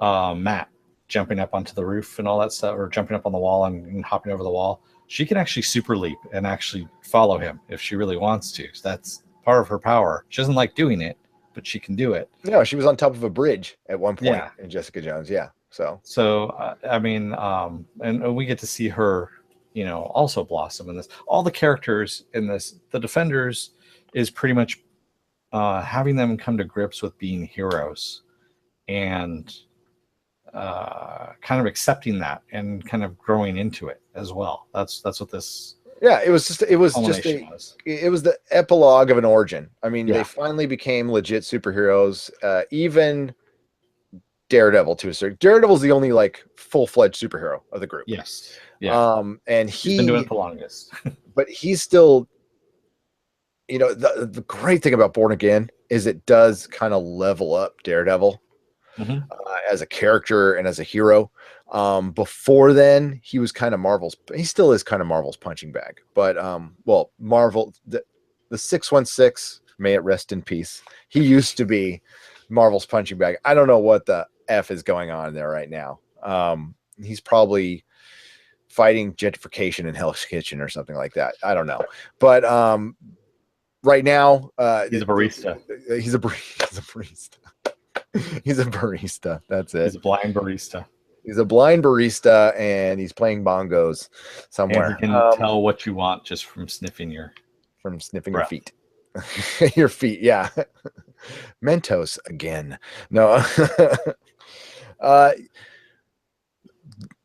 Matt jumping up onto the roof and all that stuff, or jumping up on the wall and hopping over the wall, she can actually super leap and actually follow him if she really wants to. So that's part of her power. She doesn't like doing it, but she can do it. No, she was on top of a bridge at one point in Jessica Jones. Yeah. So I mean, and we get to see her, also blossom in this. All the characters in this, the Defenders, is pretty much having them come to grips with being heroes and kind of accepting that and kind of growing into it as well. That's what this. Yeah, it was the epilogue of an origin. I mean, they finally became legit superheroes. Even Daredevil, to a certain. Daredevil's the only full-fledged superhero of the group. Yes. Yeah. And he's been doing it the longest. But he's still, the great thing about Born Again is it does kind of level up Daredevil as a character and as a hero. Before then, he was kind of Marvel's. He still is kind of Marvel's punching bag. But Marvel, the 616, may it rest in peace. He used to be Marvel's punching bag. I don't know what the F is going on there right now. He's probably fighting gentrification in Hell's Kitchen or something like that. I don't know. But right now, he's a barista. He's a barista. He's a barista. That's it. He's a blind barista. He's a blind barista, and he's playing bongos somewhere. And he can tell what you want just from sniffing your feet. Your feet, yeah. Mentos again. No.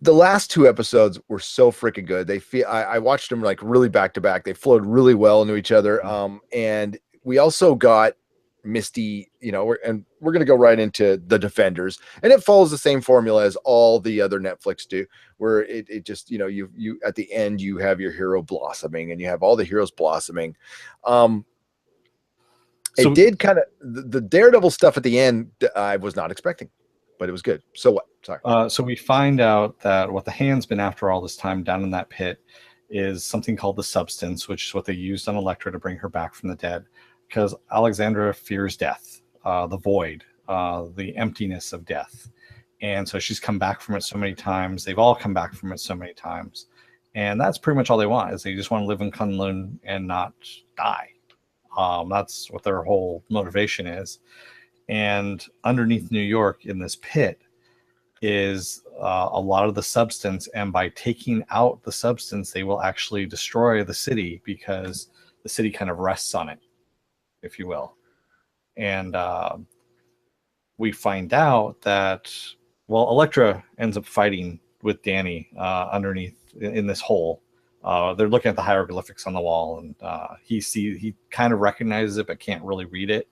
The last 2 episodes were so freaking good. I watched them really back to back. They flowed really well into each other. And we also got Misty, we're going to go right into the Defenders, and it follows the same formula as all the other Netflix do, where it just, you at the end, you have your hero blossoming, and you have all the heroes blossoming. It did kind of the Daredevil stuff at the end. I was not expecting, but it was good. So what? Sorry. So we find out that what the Hand's been after all this time down in that pit is something called the Substance, which is what they used on Elektra to bring her back from the dead, because Alexandra fears death, the void, the emptiness of death. And so she's come back from it so many times. They've all come back from it so many times. And that's pretty much all they want, is they just want to live in Kunlun and not die. That's what their whole motivation is. And underneath New York in this pit is a lot of the substance. And by taking out the substance, they will actually destroy the city, because the city kind of rests on it, if you will. And we find out that, Elektra ends up fighting with Danny underneath in this hole. They're looking at the hieroglyphics on the wall, and he kind of recognizes it but can't really read it.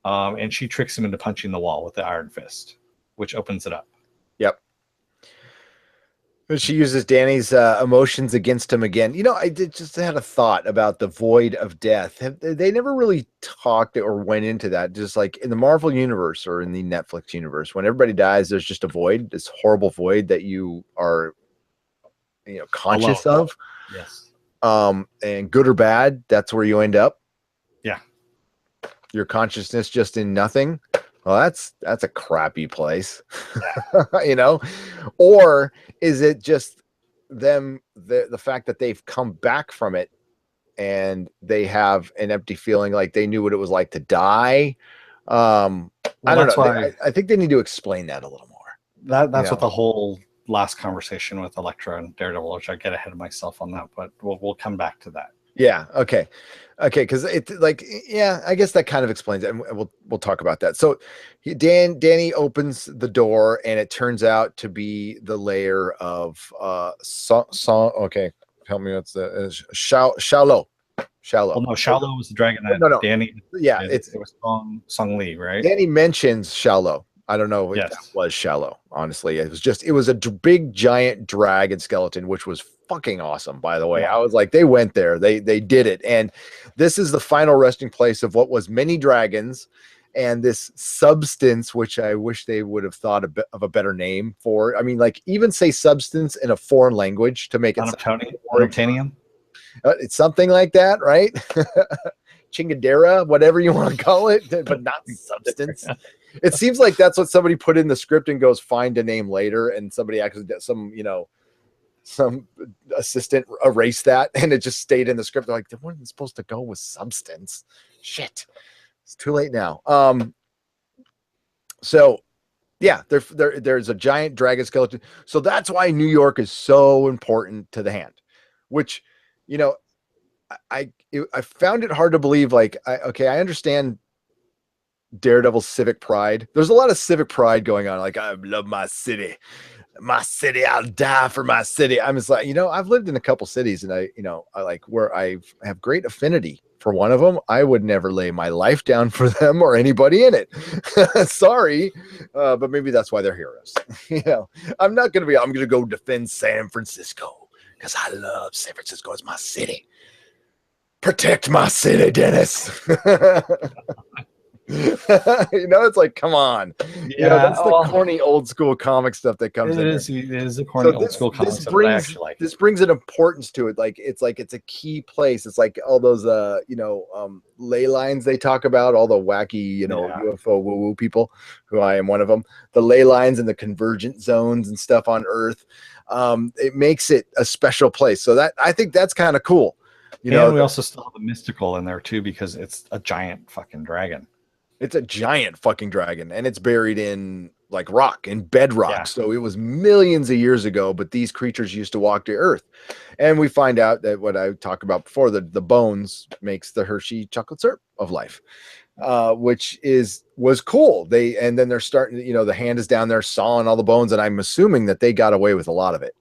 And she tricks him into punching the wall with the Iron Fist, which opens it up. Yep. She uses Danny's emotions against him again. I just had a thought about the void of death. They never really talked or went into that. Just like in the Marvel universe or in the Netflix universe, when everybody dies, there's just a void, this horrible void that you are, conscious of. Yes. And good or bad, that's where you end up. Yeah. your consciousness just in nothing. Well, that's a crappy place, you know. Or is it just them, the fact that they've come back from it and they have an empty feeling, like they knew what it was like to die? I don't know. I think they need to explain that a little more. That's what the whole last conversation with Elektra and Daredevil, which I get ahead of myself on that, but we'll come back to that. Yeah. Okay. Because it, like, yeah, I guess that kind of explains it, and we'll talk about that. So, Danny opens the door, and it turns out to be the lair of okay, help me. What's the Shallow. Well, no, Shallow was the dragon that no. Danny. Yeah, it was Song Lee, right? Danny mentions Shallow. I don't know if that was Shallow. Honestly, it was a big giant dragon skeleton, which was fucking awesome. By the way, I was like, they went there, they did it, and this is the final resting place of what was many dragons, and this substance, which I wish they would have thought of a better name for. I mean, like, even say substance in a foreign language to make it Unobtainium. It's something like that, right? Chingadera, whatever you want to call it, but not substance. It seems like that's what somebody put in the script and goes find a name later, and somebody actually some assistant erased that, and it just stayed in the script. They're like, they weren't supposed to go with substance. Shit, it's too late now. So yeah, there's a giant dragon skeleton. So that's why New York is so important to the Hand, which, you know, I found it hard to believe. Like, I understand Daredevil's civic pride. There's a lot of civic pride going on. Like, I love my city, I'll die for my city. I'm just like, I've lived in a couple cities, and I like where I have great affinity for one of them. I would never lay my life down for them or anybody in it. Sorry. But maybe that's why they're heroes. I'm going to go defend San Francisco because I love San Francisco as my city. Protect my city, Dennis. It's like, come on. That's the corny old school comic stuff that comes in. It is a corny old school comic stuff that I actually like. This brings an importance to it. Like, it's a key place. It's like all those ley lines they talk about, all the wacky UFO woo-woo people, who I am one of them. The ley lines and the convergent zones and stuff on Earth. It makes it a special place. So that, I think that's kind of cool. We also still have the mystical in there too, because it's a giant fucking dragon. It's a giant fucking dragon, and it's buried in like rock and bedrock. Yeah. So it was millions of years ago, but these creatures used to walk to Earth. And we find out that what I talked about before, the bones makes the Hershey chocolate syrup of life, which was cool. And then they're starting, the Hand is down there sawing all the bones, and I'm assuming that they got away with a lot of it.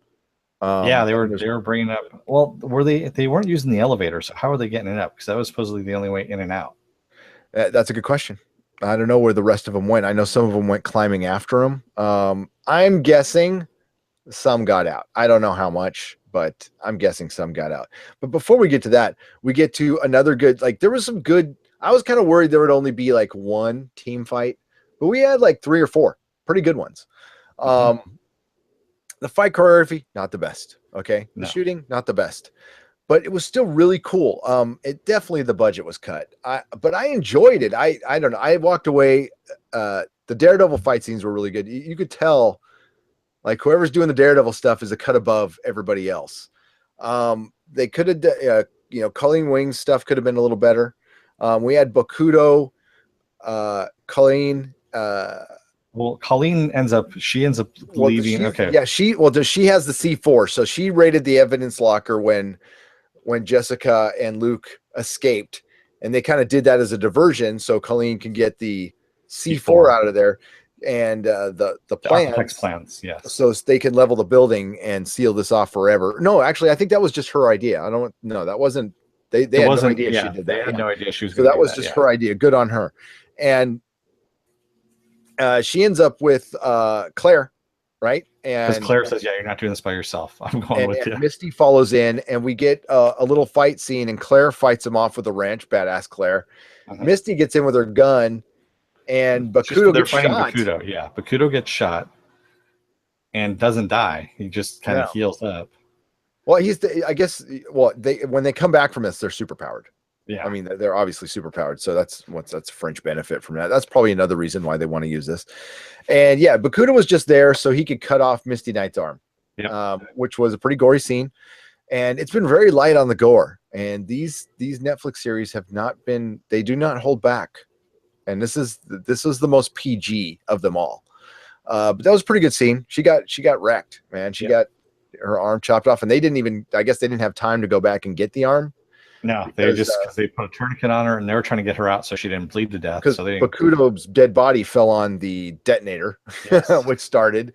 They were bringing up. Well, they weren't using the elevator, so how are they getting it up? Because that was supposedly the only way in and out. That's a good question. I don't know where the rest of them went. I know some of them went climbing after him. I'm guessing some got out. I don't know how much, but I'm guessing some got out. But before we get to that, we get to another good, like, there was some good, I was kind of worried there would only be like one team fight, but we had like 3 or 4 pretty good ones. The fight choreography, not the best. Okay. The shooting, not the best. But it was still really cool. It definitely, the budget was cut. But I enjoyed it. I don't know. I walked away. The Daredevil fight scenes were really good. You could tell, like, whoever's doing the Daredevil stuff is a cut above everybody else. They could have, Colleen Wing's stuff could have been a little better. We had Bakudo, Colleen. Well, Colleen ends up leaving. Okay. Yeah, she has the C4, so she raided the evidence locker when Jessica and Luke escaped, and they kind of did that as a diversion so Colleen can get the C4 out of there, and the plans, yes, so they can level the building and seal this off forever. No, actually, I think that was just her idea. That wasn't. They had no idea she did that. They had no idea she was. So that was just her idea. Good on her. And she ends up with Claire. Right, and because Claire says, "Yeah, you're not doing this by yourself. I'm going with you." Misty follows in, and we get a little fight scene, and Claire fights him off with a wrench. Badass Claire. Misty gets in with her gun, and Bakudo gets shot. Bakudo gets shot and doesn't die. He just kind of heals up. Well, when they come back from this, they're super powered. Yeah. I mean, they're obviously super powered, so that's fringe benefit from that. That's probably another reason why they want to use this. And yeah, Bakuda was just there so he could cut off Misty Knight's arm, which was a pretty gory scene. And it's been very light on the gore. And these Netflix series have not been. They do not hold back. And this is the most PG of them all. But that was a pretty good scene. She got wrecked, man. She got her arm chopped off, and they didn't even. I guess they didn't have time to go back and get the arm. No, because they put a tourniquet on her and they were trying to get her out so she didn't bleed to death. Because so Bakudo's dead body fell on the detonator, which started.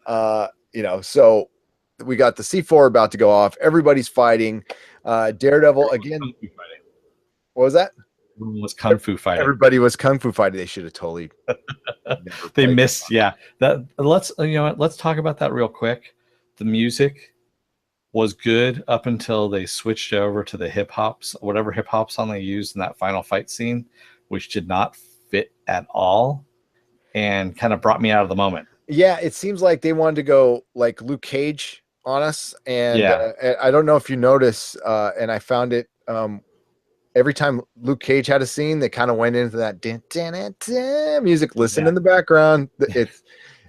So we got the C4 about to go off. Everybody's fighting. Daredevil again. What was that? Was kung fu fighting. Everybody was kung fu fighting. They should have totally. They missed. Yeah. Let's talk about that real quick. The music was good up until they switched over to the whatever hip hop song they used in that final fight scene, which did not fit at all and kind of brought me out of the moment. Yeah, it seems like they wanted to go like Luke Cage on us. And I don't know if you notice, and I found it every time Luke Cage had a scene, they kind of went into that music, listen in the background.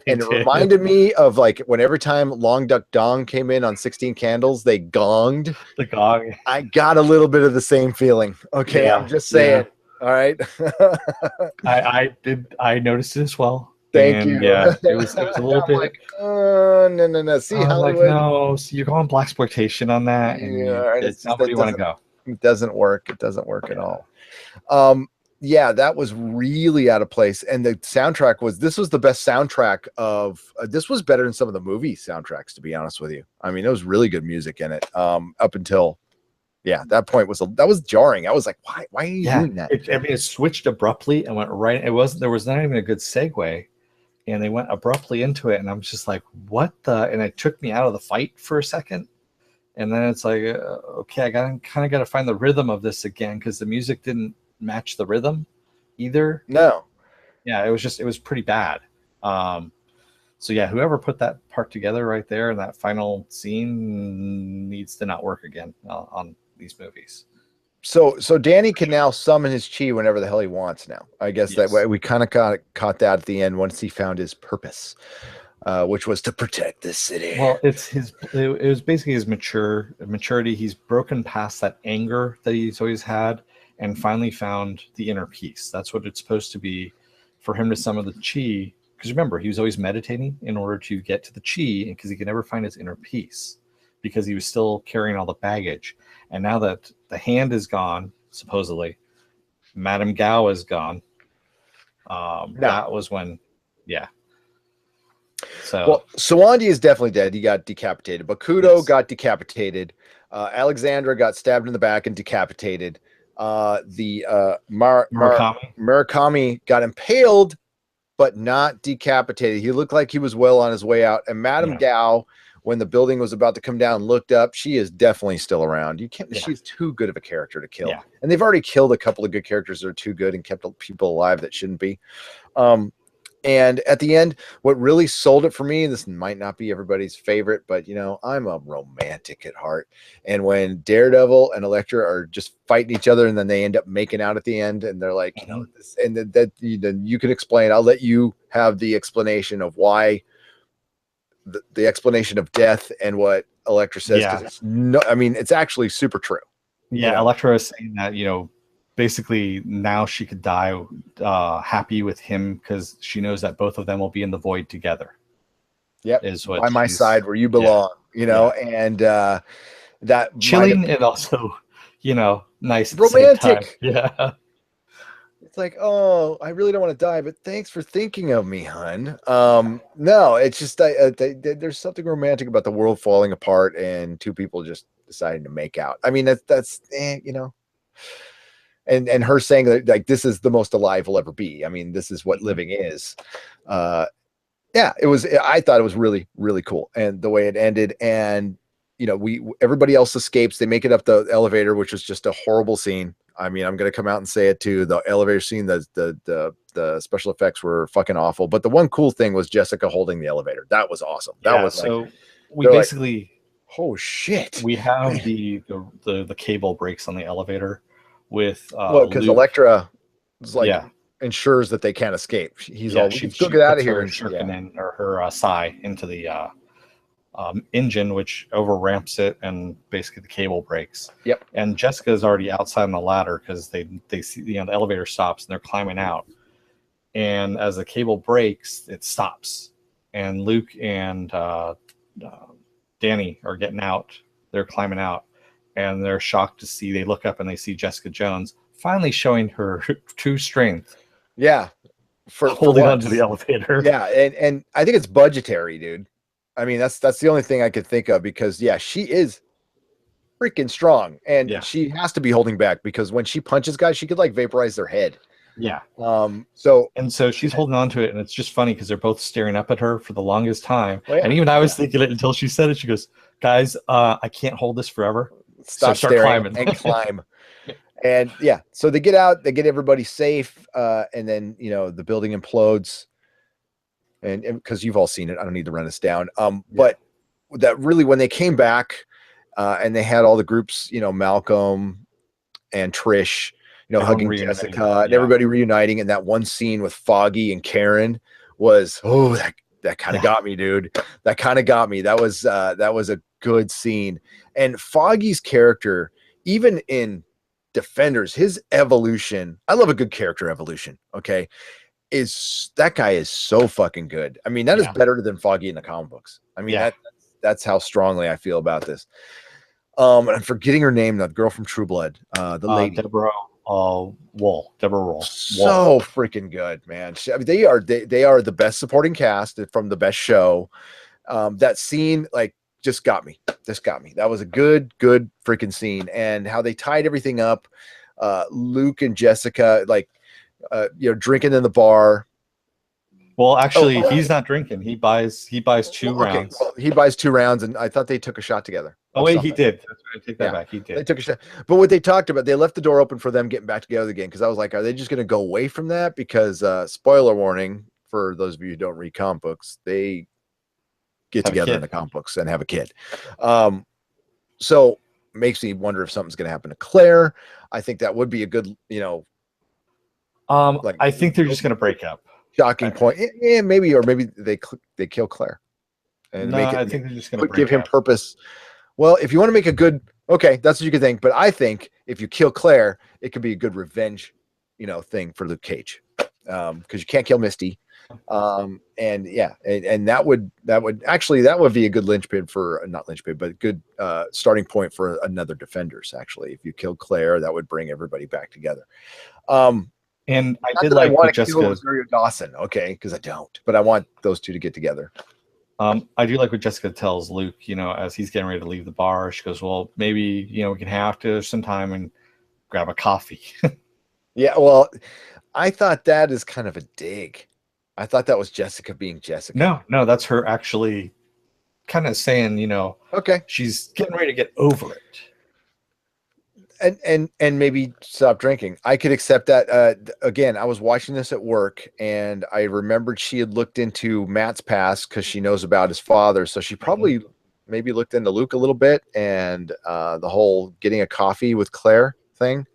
And it reminded me of like when every time Long Duck Dong came in on 16 Candles, they gonged. The gong. I got a little bit of the same feeling. Okay, I'm just saying. All right. I noticed it as well. Thank you. Yeah, it was a little bit like, no. See, Hollywood. Like, no, so you're going blaxploitation on that, and it's not where you want to go. It doesn't work. It doesn't work at all. Yeah, that was really out of place. And the soundtrack was the best soundtrack of this was better than some of the movie soundtracks, to be honest with you. I mean, it was really good music in it. Up until that point that was jarring. I was like, why are you doing that? It switched abruptly and went right. There was not even a good segue, and they went abruptly into it, and I'm just like, what the? And it took me out of the fight for a second. And then it's like, okay, I got to find the rhythm of this again, because the music didn't match the rhythm either. No. Yeah, it was pretty bad. So yeah, whoever put that part together right there in that final scene needs to not work again on these movies. So Danny can now summon his chi whenever the hell he wants now. I guess that way we kind of caught that at the end once he found his purpose. Which was to protect the city. Well, it was basically his maturity. He's broken past that anger that he's always had and finally found the inner peace. That's what it's supposed to be for him to summon the chi. Because remember, he was always meditating in order to get to the chi, because he could never find his inner peace because he was still carrying all the baggage. And now that the hand is gone, supposedly, Madame Gao is gone. That was when, So Sawandi is definitely dead. He got decapitated. Bakudo got decapitated. Alexandra got stabbed in the back and decapitated. Murakami got impaled, but not decapitated. He looked like he was well on his way out. And Madame Gao, when the building was about to come down, looked up. She is definitely still around. You can't. She's too good of a character to kill. And they've already killed a couple of good characters that are too good and kept people alive that shouldn't be. And at the end, what really sold it for me, this might not be everybody's favorite, but I'm a romantic at heart. And when Daredevil and Elektra are just fighting each other, and then they end up making out at the end, and they're like, and that you can explain. I'll let you have the explanation of why, the explanation of death and what Elektra says. It's actually super true. Yeah, Elektra is saying that basically now she could die happy with him because she knows that both of them will be in the void together. Yep. Is what by my side where you belong, and that chilling and also, nice. Romantic. Yeah. It's like, oh, I really don't want to die, but thanks for thinking of me, hun. No, it's just there's something romantic about the world falling apart and two people just deciding to make out. I mean, that's And her saying that like this is the most alive we'll ever be. I mean, this is what living is. It was. I thought it was really, really cool, and the way it ended. And everybody else escapes. They make it up the elevator, which was just a horrible scene. I mean, I'm gonna come out and say it too. The elevator scene, the special effects were fucking awful. But the one cool thing was Jessica holding the elevator. That was awesome. That was so. We basically. Oh shit! We have the cable breaks on the elevator. with well, because Luke. Elektra is like Yeah. ensures that they can't escape. He's Yeah, all, she go get out of puts here. her And, shuriken or her sai into the engine, which overramps it, and basically the cable breaks. Yep. And Jessica's already outside on the ladder because they see, you know, the elevator stops and they're climbing out. And as the cable breaks, it stops. And Luke and Danny are getting out. They're climbing out, and they're shocked to see. They look up and they see Jessica Jones finally showing her true strength. Yeah, for holding once. onto the elevator. Yeah, and I think it's budgetary, dude. I mean, that's the only thing I could think of, because yeah, she is freaking strong, and she has to be holding back, because when she punches guys, she could like vaporize their head. Yeah. So she's holding on to it, and it's just funny because they're both staring up at her for the longest time. Well, yeah, and even I was thinking it until she said it. She goes, "Guys, I can't hold this forever. Stop staring and climb." And yeah, so they get out, they get everybody safe, and then, you know, the building implodes. And because you've all seen it, I don't need to run this down. But that really, when they came back, and they had all the groups, you know, Malcolm and Trish, you know, hugging Jessica, and everybody reuniting, and that one scene with Foggy and Karen was, that kind of got me, dude. That kind of got me. That was a good scene. And Foggy's character, even in Defenders, his evolution, I love a good character evolution. Okay. That guy is so fucking good. I mean, that is better than Foggy in the comic books. I mean, that's how strongly I feel about this. And I'm forgetting her name, the girl from True Blood, the lady. Deborah Wool. So freaking good, man. I mean, they are the best supporting cast from the best show. That scene, like, just got me. That was a good freaking scene. And how they tied everything up. Luke and Jessica, like, you know, drinking in the bar. Well, actually, he's not drinking. He buys 2 rounds. Well, he buys 2 rounds, and I thought they took a shot together. Oh wait, he did. I take that back. He did. They took a shot. But what they talked about, they left the door open for them getting back together again. Because I was like, are they just going to go away from that? Because spoiler warning for those of you who don't read comic books, they get together in the comic books and have a kid. So makes me wonder if something's going to happen to Claire. I think that would be a good, you know. Like, I think they're just going to break up. Shocking point. Yeah, maybe, or maybe they kill Claire. And I think they're just going to give him purpose. Well, if you want to make a good, okay, that's what you could think. But I think if you kill Claire, it could be a good revenge, you know, thing for Luke Cage, because you can't kill Misty, and yeah, and that would be a good linchpin for, not linchpin, but a good starting point for another Defenders. Actually, if you killed Claire, that would bring everybody back together. And I did like want to Jessica kill Rosario Dawson, okay, because I don't, but I want those two to get together. I do like what Jessica tells Luke, you know, as he's getting ready to leave the bar. She goes, well, maybe, you know, we can have to sometime and grab a coffee. Yeah, well, I thought that is kind of a dig. I thought that was Jessica being Jessica. No, that's her actually kind of saying, you know, okay, she's getting ready to get over it. And maybe stop drinking. I could accept that. Again, I was watching this at work, and I remembered she had looked into Matt's past because she knows about his father. So she probably maybe looked into Luke a little bit, and the whole getting a coffee with Claire thing.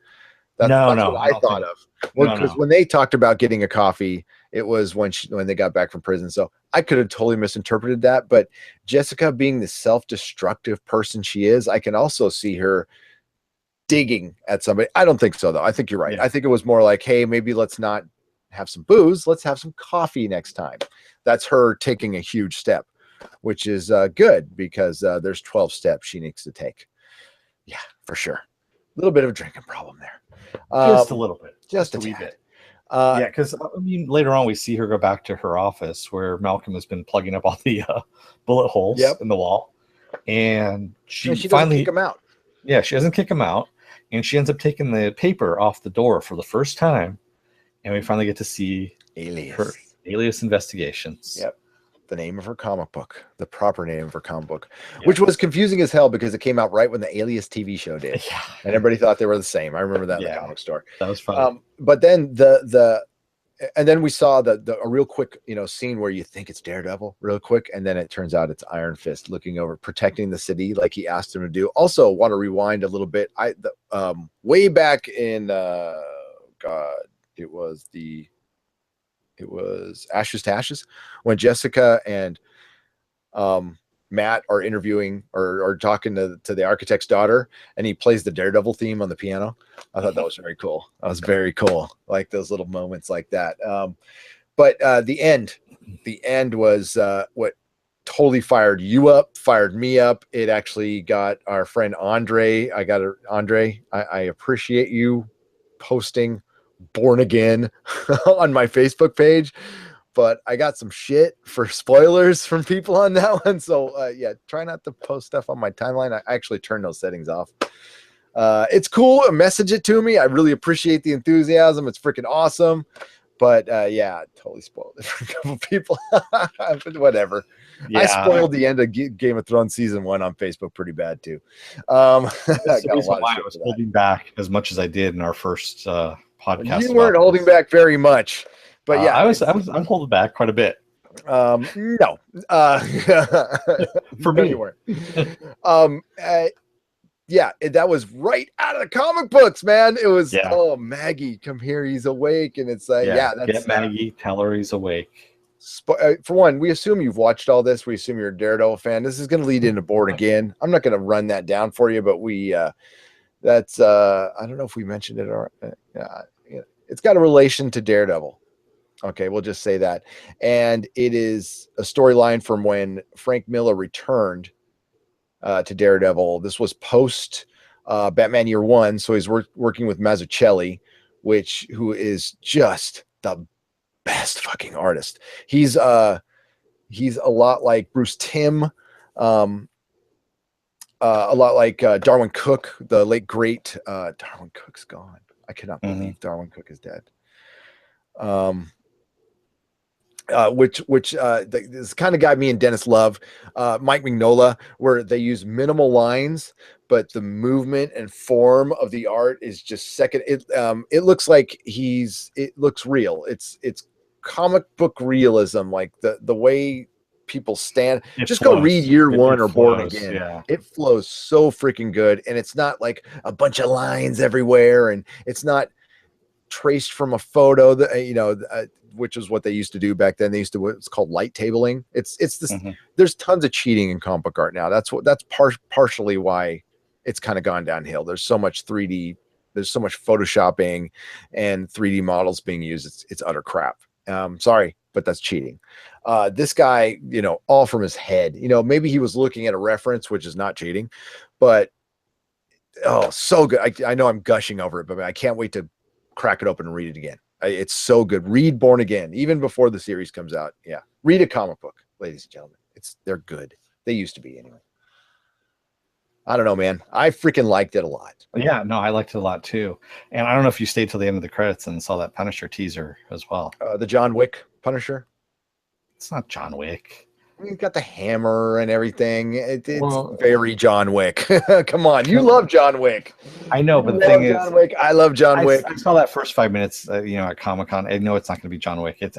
That's what I thought of. Well, because when they talked about getting a coffee, it was when they got back from prison. So I could have totally misinterpreted that. But Jessica, being the self-destructive person she is, I can also see her digging at somebody. I don't think so, though. I think you're right. Yeah. I think it was more like, hey, maybe let's not have some booze. Let's have some coffee next time. That's her taking a huge step, which is good, because there's 12 steps she needs to take. Yeah, for sure. A little bit of a drinking problem there. Just a little bit. Just a wee bit. Yeah, because I mean, later on we see her go back to her office where Malcolm has been plugging up all the bullet holes in the wall. And she finally kick him out. Yeah, she doesn't kick him out. And she ends up taking the paper off the door for the first time. And we finally get to see her Alias Investigations. Yep. The name of her comic book, the proper name of her comic book, which was confusing as hell because it came out right when the Alias TV show did. Yeah. And everybody thought they were the same. I remember that in the comic store. That was fun. But then and then we saw a real quick, scene where you think it's Daredevil real quick, and then it turns out it's Iron Fist looking over, protecting the city like he asked him to do. Also, want to rewind a little bit. Way back in God, it was Ashes to Ashes when Jessica and Matt are interviewing or talking to the architect's daughter, and he plays the Daredevil theme on the piano. I thought that was very cool. That was very cool. Like those little moments like that. But the end was what totally fired you up, fired me up. It actually got our friend Andre. Andre, I appreciate you posting Born Again on my Facebook page, but I got some shit for spoilers from people on that one. So yeah, try not to post stuff on my timeline. I actually turned those settings off. It's cool. Message it to me. I really appreciate the enthusiasm. It's freaking awesome. But yeah, totally spoiled it for a couple people. But whatever. Yeah. I spoiled the end of Game of Thrones season 1 on Facebook pretty bad too. That's the reason why I was holding back as much as I did in our first podcast. You weren't holding back very much, but yeah, I'm holding back quite a bit. No, for me, you weren't. Yeah, that was right out of the comic books, man. It was, oh, Maggie, come here, he's awake. And it's like, that's get Maggie, tell her he's awake. For one, we assume you've watched all this. We assume you're a Daredevil fan. This is going to lead into Born Again. I'm not going to run that down for you, but that's, I don't know if we mentioned it or, it's got a relation to Daredevil. Okay, we'll just say that. And it is a storyline from when Frank Miller returned to Daredevil. This was post Batman Year One, so he's working with Mazzucchelli, who is just the best fucking artist. He's a lot like Bruce Timm, a lot like Darwin Cook, the late great Darwin Cook's gone. I cannot believe Darwin Cook is dead. This kind of guy me and Dennis love, Mike Mignola, where they use minimal lines, but the movement and form of the art is just second. It looks like it looks real. It's comic book realism, like the way people stand. Just go read Year One or Born Again. Yeah. It flows so freaking good, and it's not like a bunch of lines everywhere, and it's not traced from a photo that which is what they used to do back then. They used to, it's called light tabling. It's this. There's tons of cheating in comic book art now. That's partially why it's kind of gone downhill. There's so much 3D. There's so much photoshopping and 3D models being used. It's utter crap. Sorry, but that's cheating. This guy, all from his head. Maybe he was looking at a reference, which is not cheating, but so good. I know I'm gushing over it, but I can't wait to crack it open and read it again. It's so good. Read Born Again, even before the series comes out. Yeah, read a comic book, ladies and gentlemen. They're good. They used to be anyway. I don't know, man. I freaking liked it a lot. Yeah, no, I liked it a lot too. And I don't know if you stayed till the end of the credits and saw that Punisher teaser as well. The John Wick Punisher. It's not John Wick. He's got the hammer and everything. It's very John Wick. Come on, you love John Wick. I know, but the thing is, John Wick. I love John Wick. I saw that first 5 minutes, at Comic-Con. I know it's not going to be John Wick. It's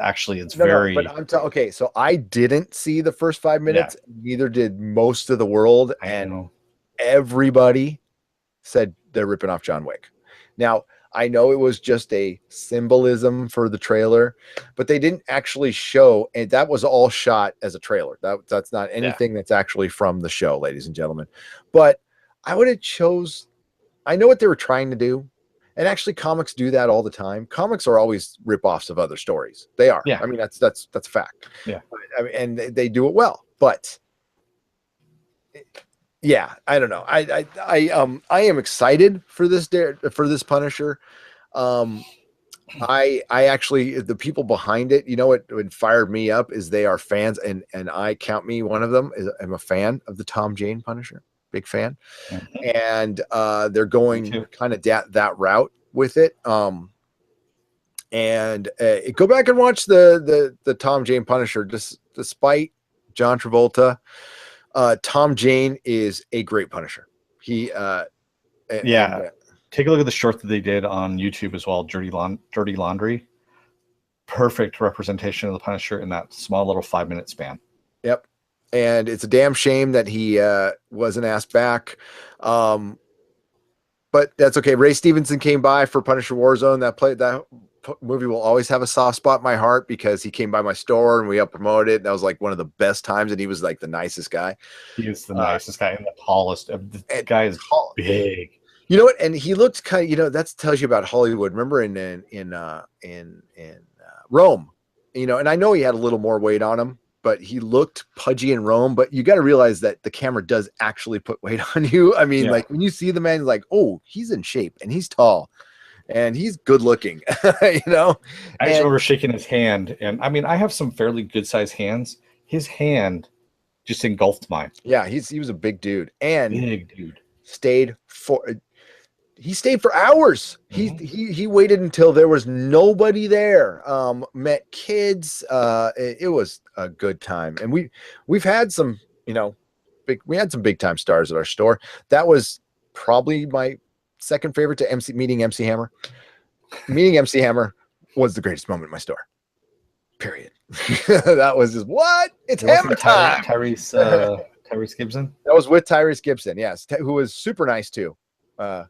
very. No, but okay, so I didn't see the first 5 minutes. Yeah. Neither did most of the world, and everybody said they're ripping off John Wick. Now, I know it was just a symbolism for the trailer, but they didn't actually show, and that was all shot as a trailer. That's not anything that's actually from the show, ladies and gentlemen. But I would have I know what they were trying to do, and actually comics do that all the time. Comics are always rip-offs of other stories. They are. Yeah. I mean, that's a fact. Yeah. I mean, and they do it well, but yeah, I don't know. I am excited for this Punisher. I actually, the people behind it, what fired me up is they are fans, and I count me one of them. I'm a fan of the Tom Jane Punisher, big fan, and they're going kind of that route with it. And go back and watch the Tom Jane Punisher. Despite John Travolta. Tom Jane is a great Punisher. Take a look at the short that they did on YouTube as well, Dirty Laundry. perfect representation of the Punisher in that small little 5-minute span. Yep. And it's a damn shame that he wasn't asked back. But that's okay. Ray Stevenson came by for Punisher Warzone. That movie will always have a soft spot in my heart because he came by my store and we helped promote it. And that was like one of the best times. And he was like the nicest guy. He is the nicest guy and the tallest. The guy is big. You know what? And he looked kind of, you know, that tells you about Hollywood. Remember in Rome, you know, and I know he had a little more weight on him, but he looked pudgy in Rome. But you got to realize that the camera does actually put weight on you. I mean, like when you see the man, like, oh, he's in shape and he's tall and he's good looking, you know. I just remember shaking his hand, and I mean, I have some fairly good sized hands. His hand just engulfed mine. Yeah, he was a big dude, and big dude. He stayed for hours. He waited until there was nobody there. Met kids. It was a good time, and we've had some, you know, we had some big time stars at our store. That was probably my second favorite to meeting MC Hammer. Meeting MC Hammer was the greatest moment in my store. Period. That was just what? It's Hammer time. Tyrese Gibson. That was with Tyrese Gibson, yes, who was super nice too. I'll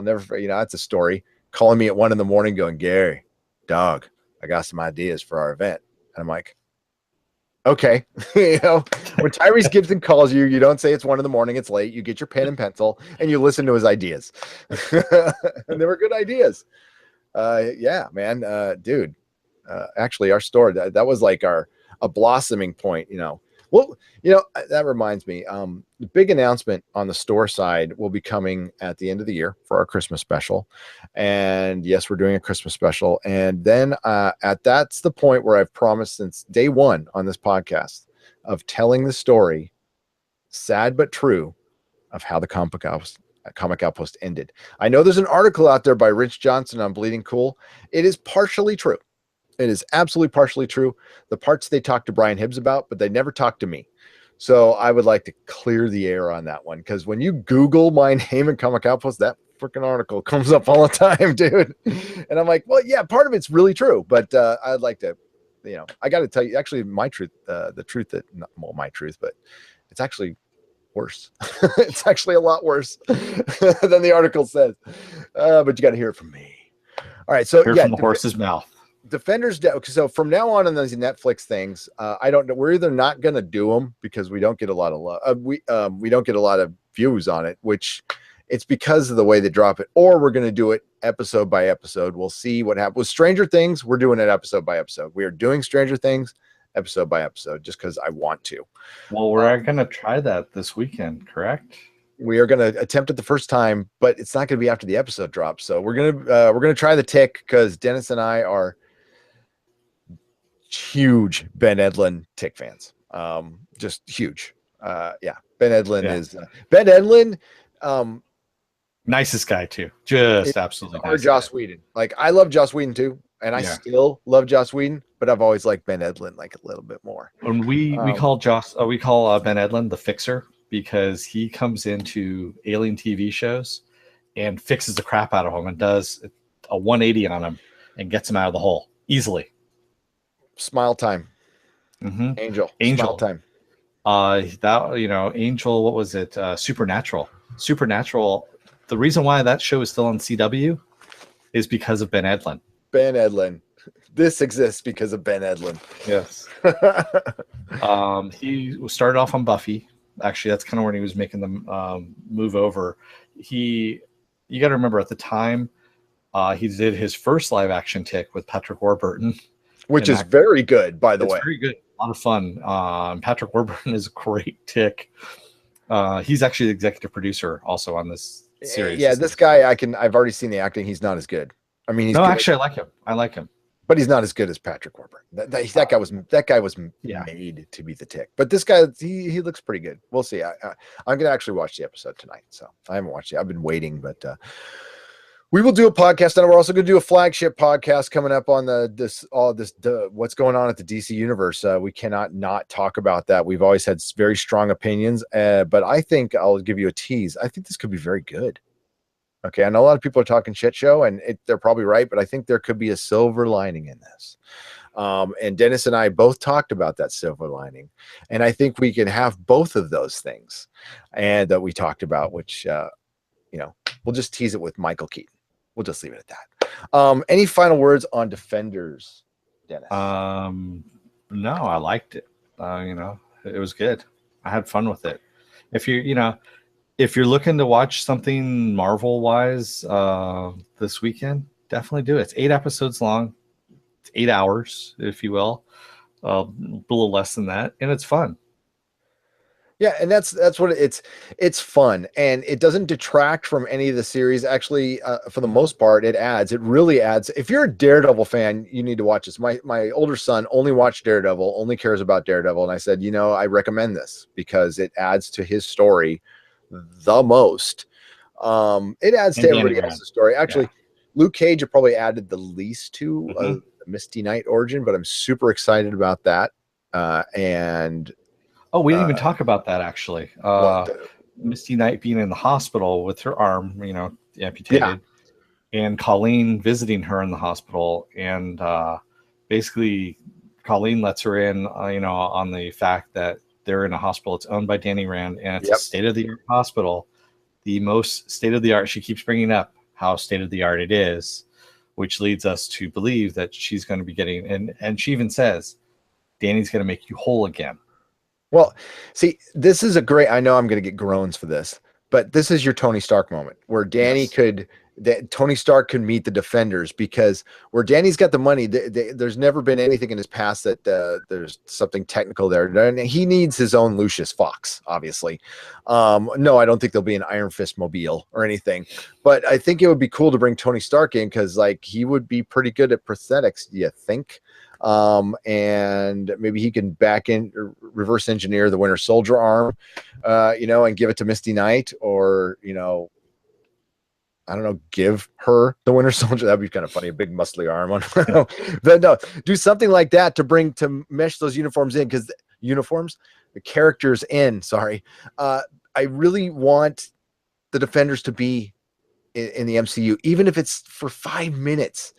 never forget, you know, that's a story. Calling me at 1 a.m, going, Gary, dog, I got some ideas for our event. And I'm like, okay. You know, when Tyrese Gibson calls you, you don't say it's 1 a.m, it's late. You get your pen and pencil and you listen to his ideas. And they were good ideas. Yeah, man, dude. Actually, our store, that was like a blossoming point, you know. Well, you know, that reminds me, the big announcement on the store side will be coming at the end of the year for our Christmas special. And yes, we're doing a Christmas special. And then that's the point where I've promised since day one on this podcast of telling the story, sad but true, of how the Comic Outpost ended. I know there's an article out there by Rich Johnson on Bleeding Cool. It is partially true. It is absolutely partially true. The parts they talked to Brian Hibbs about, but they never talked to me. So I would like to clear the air on that one, because when you Google my name and Comic Outpost, that freaking article comes up all the time, dude. And I'm like, well, yeah, part of it's really true, but I'd like to, you know, I got to tell you, actually, my truth, the truth that, not well, my truth, but it's actually worse. It's actually a lot worse than the article says. But you got to hear it from me. All right, so hear from the horse's mouth. Defenders. So from now on those Netflix things, I don't know. We're either not going to do them because we don't get a lot of love. We don't get a lot of views on it, which it's because of the way they drop it, or we're going to do it episode by episode. We'll see what happens with Stranger Things. We're doing it episode by episode. We are doing Stranger Things episode by episode just because I want to. Well, we're going to try that this weekend, correct? We are going to attempt it the first time, but it's not going to be after the episode drops. So we're going to try the Tick, because Dennis and I are huge Ben Edlund Tick fans. Just huge. Yeah, Ben Edlund is Ben Edlund. Nicest guy too. Just absolutely. Or Joss Whedon. Like, I love Joss Whedon too, and I still love Joss Whedon, but I've always liked Ben Edlund like a little bit more. And we call Ben Edlund the fixer, because he comes into alien TV shows and fixes the crap out of them and does a 180 on them and gets them out of the hole easily. Smile time. Angel. Smile time. Angel, what was it? Supernatural. The reason why that show is still on CW is because of Ben Edlund. Ben Edlund. This exists because of Ben Edlund. Yes. He started off on Buffy. Actually, that's kind of when he was making the move over. You got to remember, at the time, he did his first live action Tick with Patrick Warburton, which is very good, by the way. Very good. A lot of fun. Patrick Warburton is a great Tick. He's actually the executive producer also on this series. Yeah, this guy, I've already seen the acting. He's not as good. I mean, actually, I like him. But he's not as good as Patrick Warburton. That guy was made to be the Tick. But this guy, he looks pretty good. We'll see. I'm gonna actually watch the episode tonight. So I haven't watched it. I've been waiting, but we will do a podcast, and we're also going to do a flagship podcast coming up on what's going on at the DC universe. We cannot not talk about that. We've always had very strong opinions, but I think I'll give you a tease. I think this could be very good. Okay, I know a lot of people are talking shit show, and they're probably right, but I think there could be a silver lining in this. And Dennis and I both talked about that silver lining, and I think we can have both of those things, and that we talked about, which we'll just tease it with Michael Keaton. We'll just leave it at that. Any final words on Defenders, Dennis? No, I liked it. It was good. I had fun with it. If you're looking to watch something Marvel wise this weekend, definitely do it. It's 8 episodes long. It's 8 hours, if you will, a little less than that, and it's fun. Yeah, and that's what it's fun, and it doesn't detract from any of the series. Actually, for the most part, it really adds. If you're a Daredevil fan, you need to watch this. My older son only watched Daredevil, only cares about Daredevil, and I said, I recommend this because it adds to his story the most. It adds to everybody else's story. Actually, Luke Cage probably added the least to the Misty Knight origin, but I'm super excited about that. And we didn't even talk about that, actually. Misty Knight being in the hospital with her arm, amputated, and Colleen visiting her in the hospital, and basically Colleen lets her in, on the fact that they're in a hospital. It's owned by Danny Rand, and it's a state-of-the-art hospital. The most state-of-the-art, she keeps bringing up how state-of-the-art it is, which leads us to believe that she's going to be getting, and she even says, Danny's going to make you whole again. Well, see, this is I know I'm going to get groans for this, but this is your Tony Stark moment where Tony Stark could meet the Defenders, because where Danny's got the money, there's never been anything in his past that there's something technical there. And he needs his own Lucius Fox, obviously. No, I don't think there'll be an Iron Fist mobile or anything, but I think it would be cool to bring Tony Stark in, because he would be pretty good at prosthetics, you think? And maybe he can reverse engineer the Winter Soldier arm, and give it to Misty Knight, or, I don't know, give her the Winter Soldier. That'd be kind of funny. A big muscly arm on. But no, do something like that to mesh those uniforms in, because the characters in, sorry. I really want the Defenders to be in the MCU, even if it's for 5 minutes.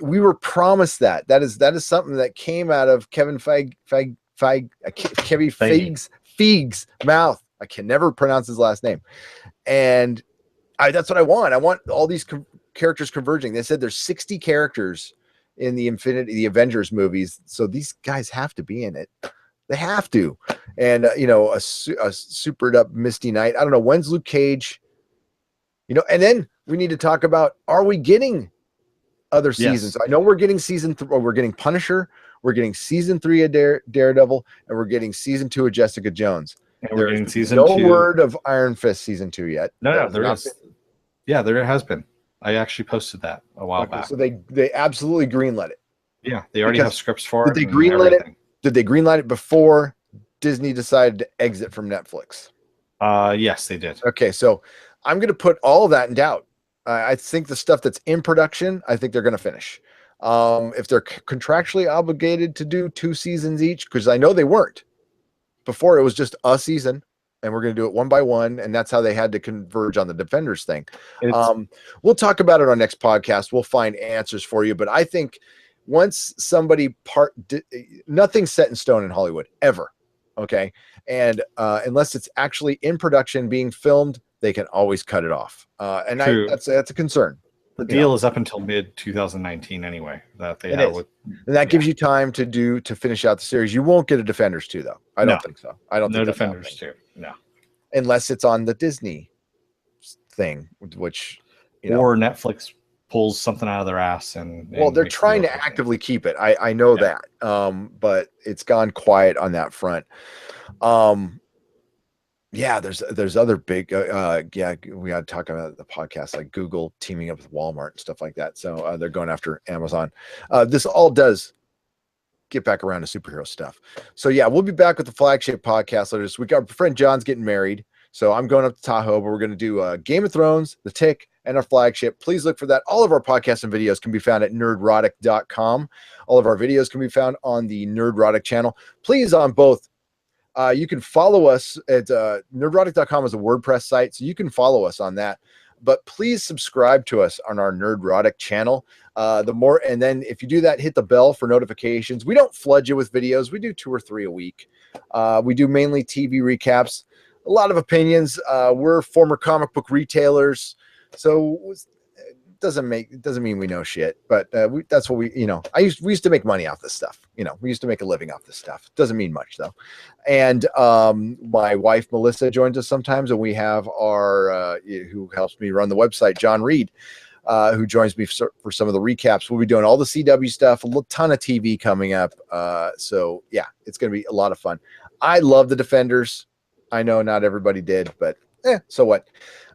We were promised that. That is something that came out of Kevin Feige's mouth. I can never pronounce his last name. And that's what I want. I want all these characters converging. They said there's 60 characters in the Avengers movies, so these guys have to be in it. They have to. And a supered up Misty Knight. I don't know, when's Luke Cage? And then we need to talk about, are we getting other seasons? I know we're getting season 3. We're getting Punisher. We're getting season 3 of Daredevil, and we're getting season 2 of Jessica Jones. And we're getting season no 2. word of Iron Fist season 2 yet. No, there is. Yeah, there has been. I actually posted that a while back. So they absolutely greenlit it. Yeah, they already have scripts for it. Did they greenlight it? Did they greenlight it before Disney decided to exit from Netflix? Yes, they did. Okay, so I'm going to put all of that in doubt. I think the stuff that's in production, I think they're going to finish. If they're contractually obligated to do 2 seasons each, because I know they weren't. Before, it was just a season, and we're going to do it one by one, and that's how they had to converge on the Defenders thing. We'll talk about it on next podcast. We'll find answers for you, but I think once somebody nothing's set in stone in Hollywood, ever, okay? And unless it's actually in production, being filmed, they can always cut it off. And that's a concern. The deal is up until mid-2019 anyway. That they have with, and that gives you time to finish out the series. You won't get a Defenders 2, though. I don't think so. I don't think Defenders 2. No, unless it's on the Disney thing, which or Netflix pulls something out of their ass and they're trying to actively keep it. I know that, but it's gone quiet on that front. Yeah, there's other big we got to talk about the podcast, like Google teaming up with Walmart and stuff like that. So they're going after Amazon. This all does get back around to superhero stuff. So yeah, we'll be back with the flagship podcast later this week. Our friend John's getting married, so I'm going up to Tahoe, but we're going to do Game of Thrones, The Tick, and our flagship. Please look for that. All of our podcasts and videos can be found at nerdrotic.com. All of our videos can be found on the Nerdrotic channel. Please, on both. You can follow us at nerdrotic.com is a WordPress site, so you can follow us on that. But please subscribe to us on our Nerdrotic channel. And then if you do that, hit the bell for notifications. We don't flood you with videos. We do 2 or 3 a week. We do mainly TV recaps, a lot of opinions. We're former comic book retailers, so it doesn't mean we know shit, but that's what we used to make money off this stuff. We used to make a living off this stuff. Doesn't mean much though. And my wife Melissa joins us sometimes, and we have our who helps me run the website, John Reed, who joins me for some of the recaps. We'll be doing all the CW stuff, a ton of TV coming up. So yeah, it's going to be a lot of fun. I love the Defenders. I know not everybody did, but so what?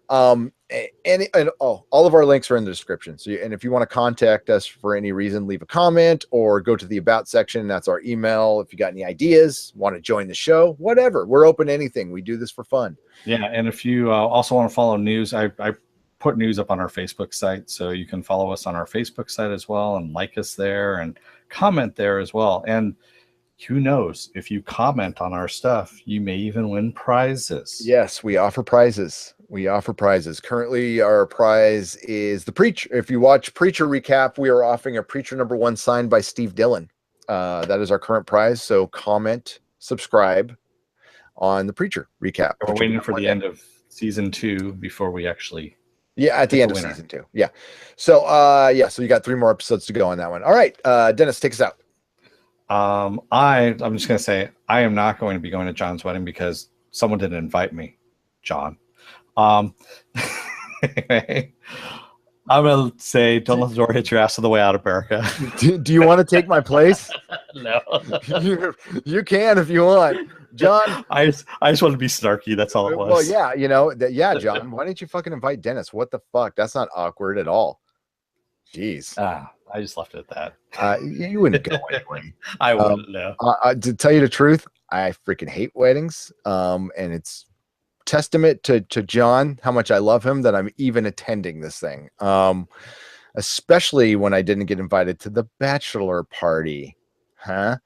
All of our links are in the description. So, and if you want to contact us for any reason, leave a comment or go to the About section. That's our email. If you got any ideas, want to join the show, whatever, we're open to anything. We do this for fun. Yeah, and if you also want to follow news, I put news up on our Facebook site, so you can follow us on our Facebook site as well and like us there and comment there as well. And who knows, if you comment on our stuff, you may even win prizes. Yes, we offer prizes. Currently, our prize is the Preacher. If you watch Preacher recap, we are offering a Preacher #1 signed by Steve Dillon. That is our current prize. So comment, subscribe on the Preacher recap. We're waiting for the end of season 2 before we actually. Yeah, at the end of season 2. Yeah. So so you got 3 more episodes to go on that one. All right, Dennis, take us out. I'm just gonna say I am not going to be going to John's wedding because someone didn't invite me, John. Anyway, I'm gonna say don't let the door hit your ass on the way out, America. Do you want to take my place? No. you can if you want, John. I just want to be snarky. That's all it was. Well, yeah, John. Why didn't you fucking invite Dennis? What the fuck? That's not awkward at all. Jeez. I just left it at that. You wouldn't go anyway. I wouldn't know. To tell you the truth, I freaking hate weddings. And it's testament to John how much I love him that I'm even attending this thing. Especially when I didn't get invited to the bachelor party. Huh?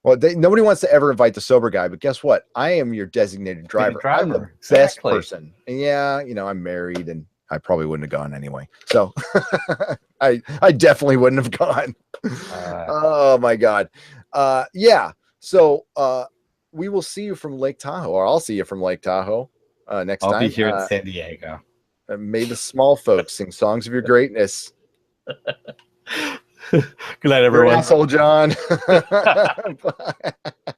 Well, nobody wants to ever invite the sober guy, but guess what? I am your designated driver. I'm the best person. And yeah, I'm married and I probably wouldn't have gone anyway. So I definitely wouldn't have gone. Oh my God. Yeah. So we will see you from Lake Tahoe, or I'll see you from Lake Tahoe next time. I'll be here in San Diego. May the small folks sing songs of your greatness. Good night, everyone. Asshole John. Bye.